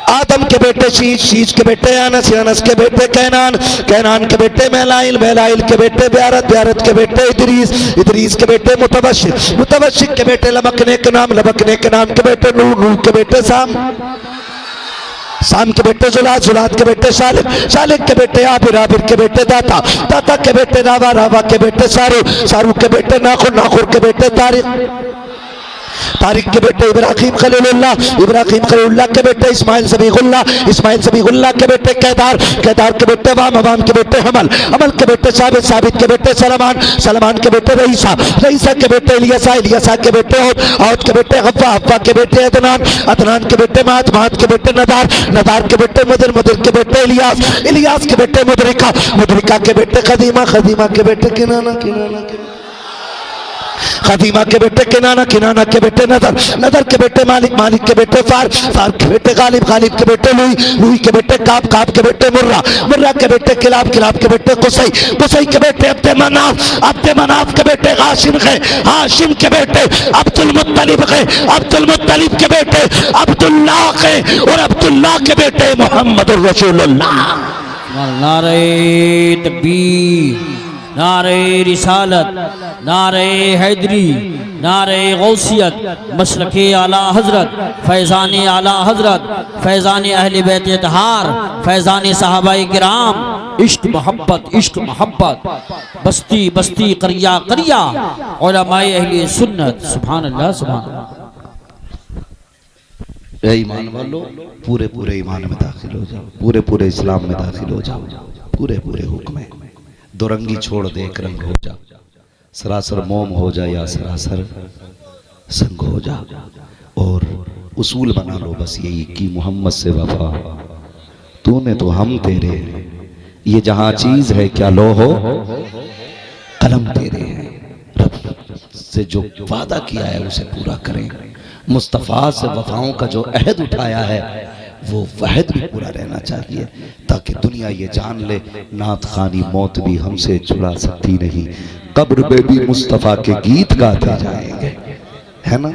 आदम के बेटे शीश, शीश के बेटे अनस, अनस के बेटे कैनान, कैनान के बेटे मैलाइल, मैलाइल के बेटे ब्यारत, ब्यारत के बेटे इदरीस, इदरीस के बेटे मुतवशिक, मुतवशिक के बेटे लबकने के नाम, लबकने के नाम के बेटे नूह, नूह के बेटे साम, साम के बेटे जुलाद, जुलाद के बेटे शालिक, शालिक के बेटे आबिर, आबिर के बेटे दाता, दाता के बेटे रावा, रावा के बेटे सारू, सारू के बेटे नाखुर, नाखुर के बेटे तारिक, तारिक के बेटे इब्राहिम खलीलुल्लाह, इब्राहिम खलीलुल्लाह के बेटे इस्माइल ज़बीहुल्लाह, इस्माइल ज़बीहुल्लाह के बेटे केदार, केदार के बेटे वाम, वाम के बेटे हमल, हमल के बेटे साबित, साबित के बेटे सलमान, सलमान के बेटे रईसा, रईसा के बेटे इलियासा, इलियासा के बेटे औद, औद के बेटे हव्वा, हव्वा के बेटे अदनान, अदनान के बेटे मात, मात के बेटे नदार, नदार के बेटे मुदर, मुदर के बेटे इलियास, इलियास के बेटे मुदरिका, मुदरिका के बेटे खदीमा, खदीमा के बेटे किनाना, किनाना के खदीमा के बेटे किनाना, किनाना के बेटे नदर, नदर के बेटे मालिक, मालिक के बेटे फार, फार के बेटे गालिब, गालिब के बेटे लुई, लुई के बेटे काब, काब के बेटे मुर्रा, मुर्रा के बेटे किलाब, किलाब के बेटे कुसई, कुसई के बेटे अब्दे मनाफ, अब्दे मनाफ के बेटे हाशिम है, हाशिम के बेटे अब्दुल मुत्तलिब है, अब्दुल मुत्तलिब के बेटे अब्दुल्लाह है, और अब्दुल्लाह के बेटे मोहम्मद रसूलुल्लाह। नारे तकबीर, नारे रिसालत, नारे हैदरी, नारे गौसियत, मसलके आला हजरत, फैज़ान आला हजरत, फैज़ान अहले बैत तहार, फैज़ान सहाबाए किराम, इश्क मोहब्बत, इश्क मोहब्बत, बस्ती बस्ती करिया करिया, उलमाए अहले सुन्नत। सुभान अल्लाह, सुभान अल्लाह। ईमान वालों, पूरे पूरे ईमान में दाखिल हो जाओ, पूरे पूरे इस्लाम में दाखिल हो जाओ, पूरे पूरे हुक्म में दुरंगी छोड़ दे एक रंग हो जा, सरासर मोम हो जा या सरासर संग हो जा, और उसूल बना लो बस यही कि मोहम्मद से वफा, तूने तो हम तेरे, ये जहां चीज है क्या लो हो कलम तेरे हैं। रब से जो वादा किया है उसे पूरा करें, मुस्तफ़ा से वफाओं का जो अहद उठाया है वो वहद भी पूरा रहना चाहिए, ताकि दुनिया ये जान ले नात खानी मौत भी हमसे छुड़ा सकती नहीं, कब्र में भी मुस्तफ़ा के गीत गाते जाएंगे, है ना।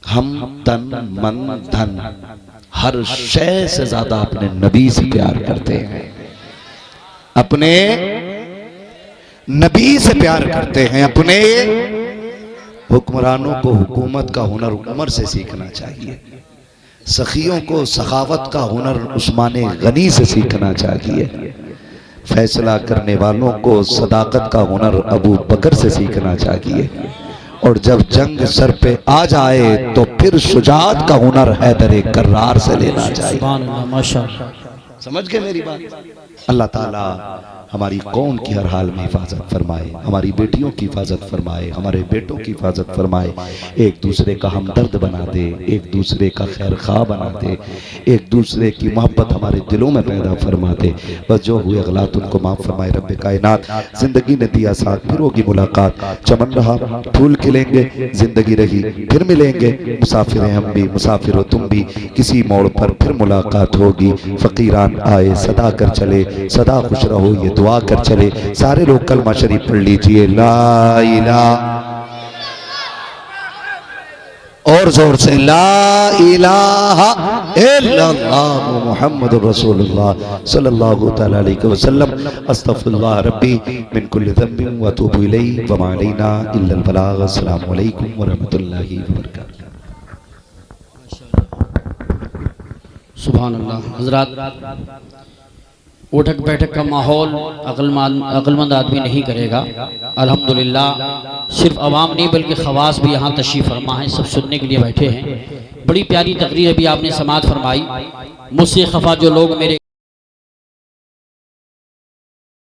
हम तन मन धन हर शय से ज्यादा अपने नबी से प्यार करते हैं, अपने नबी से प्यार करते हैं। अपने हुक्मरानों को हुकूमत का हुनर उमर से सीखना चाहिए, सखियों को सखावत का हुनर उस्मान गनी से सीखना चाहिए, फैसला करने वालों को सदाकत का हुनर अबू बकर से सीखना चाहिए, और जब जंग सर पे आ जाए तो फिर शुजाअत का हुनर हैदर कर्रार से लेना चाहिए। माशाअल्लाह। समझ गए मेरी बात? अल्लाह ताला हमारी कौम की हर हाल में हिफाजत फरमाए, हमारी बेटियों की हिफाजत फरमाए, हमारे बेटों की हिफाजत फरमाए, एक दूसरे का हमदर्द बना दे, एक दूसरे का खैर खा बना दे, एक दूसरे की मोहब्बत हमारे दिलों में पैदा फरमा दे। बस जो हुए गलत उनको माफ़ फरमाए रब्बे कायनात। जिंदगी ने दिया साथ, फिर होगी मुलाकात, चमन रहा फूल खिलेंगे, जिंदगी रही फिर मिलेंगे, मुसाफिर हैं हम भी, मुसाफिर हो तुम भी, किसी मोड़ पर फिर मुलाकात होगी। फकीरान आए सदा कर चले, सदा खुश रहो ये दुआ कर चले। सारे लोग कलमा शरीफ पढ़ लीजिए, ला इलाहा, और जोर से ला इलाहा इल्लल्लाह मुहम्मदुर रसूलुल्लाह सल्लल्लाहु तआला अलैहि वसल्लम। अस्तगफिरुल्लाह रब्बी मिन कुल्लि ज़ंबिन व अतूबु इलैहि व मा अलैना इल्लल बलाग। अस्सलामु अलैकुम व रहमतुल्लाहि व बरकातुहू। सुभान अल्लाह। हजरात, उठक बैठक का माहौल अक्लमंद आदमी नहीं करेगा। अल्हम्दुलिल्लाह सिर्फ अवाम नहीं बल्कि खवास भी यहाँ तशरीफ़ फरमा है, सब सुनने के लिए बैठे हैं। बड़ी प्यारी तकरीर अभी आपने समाअत फरमाई। मुझसे खफा जो लोग मेरे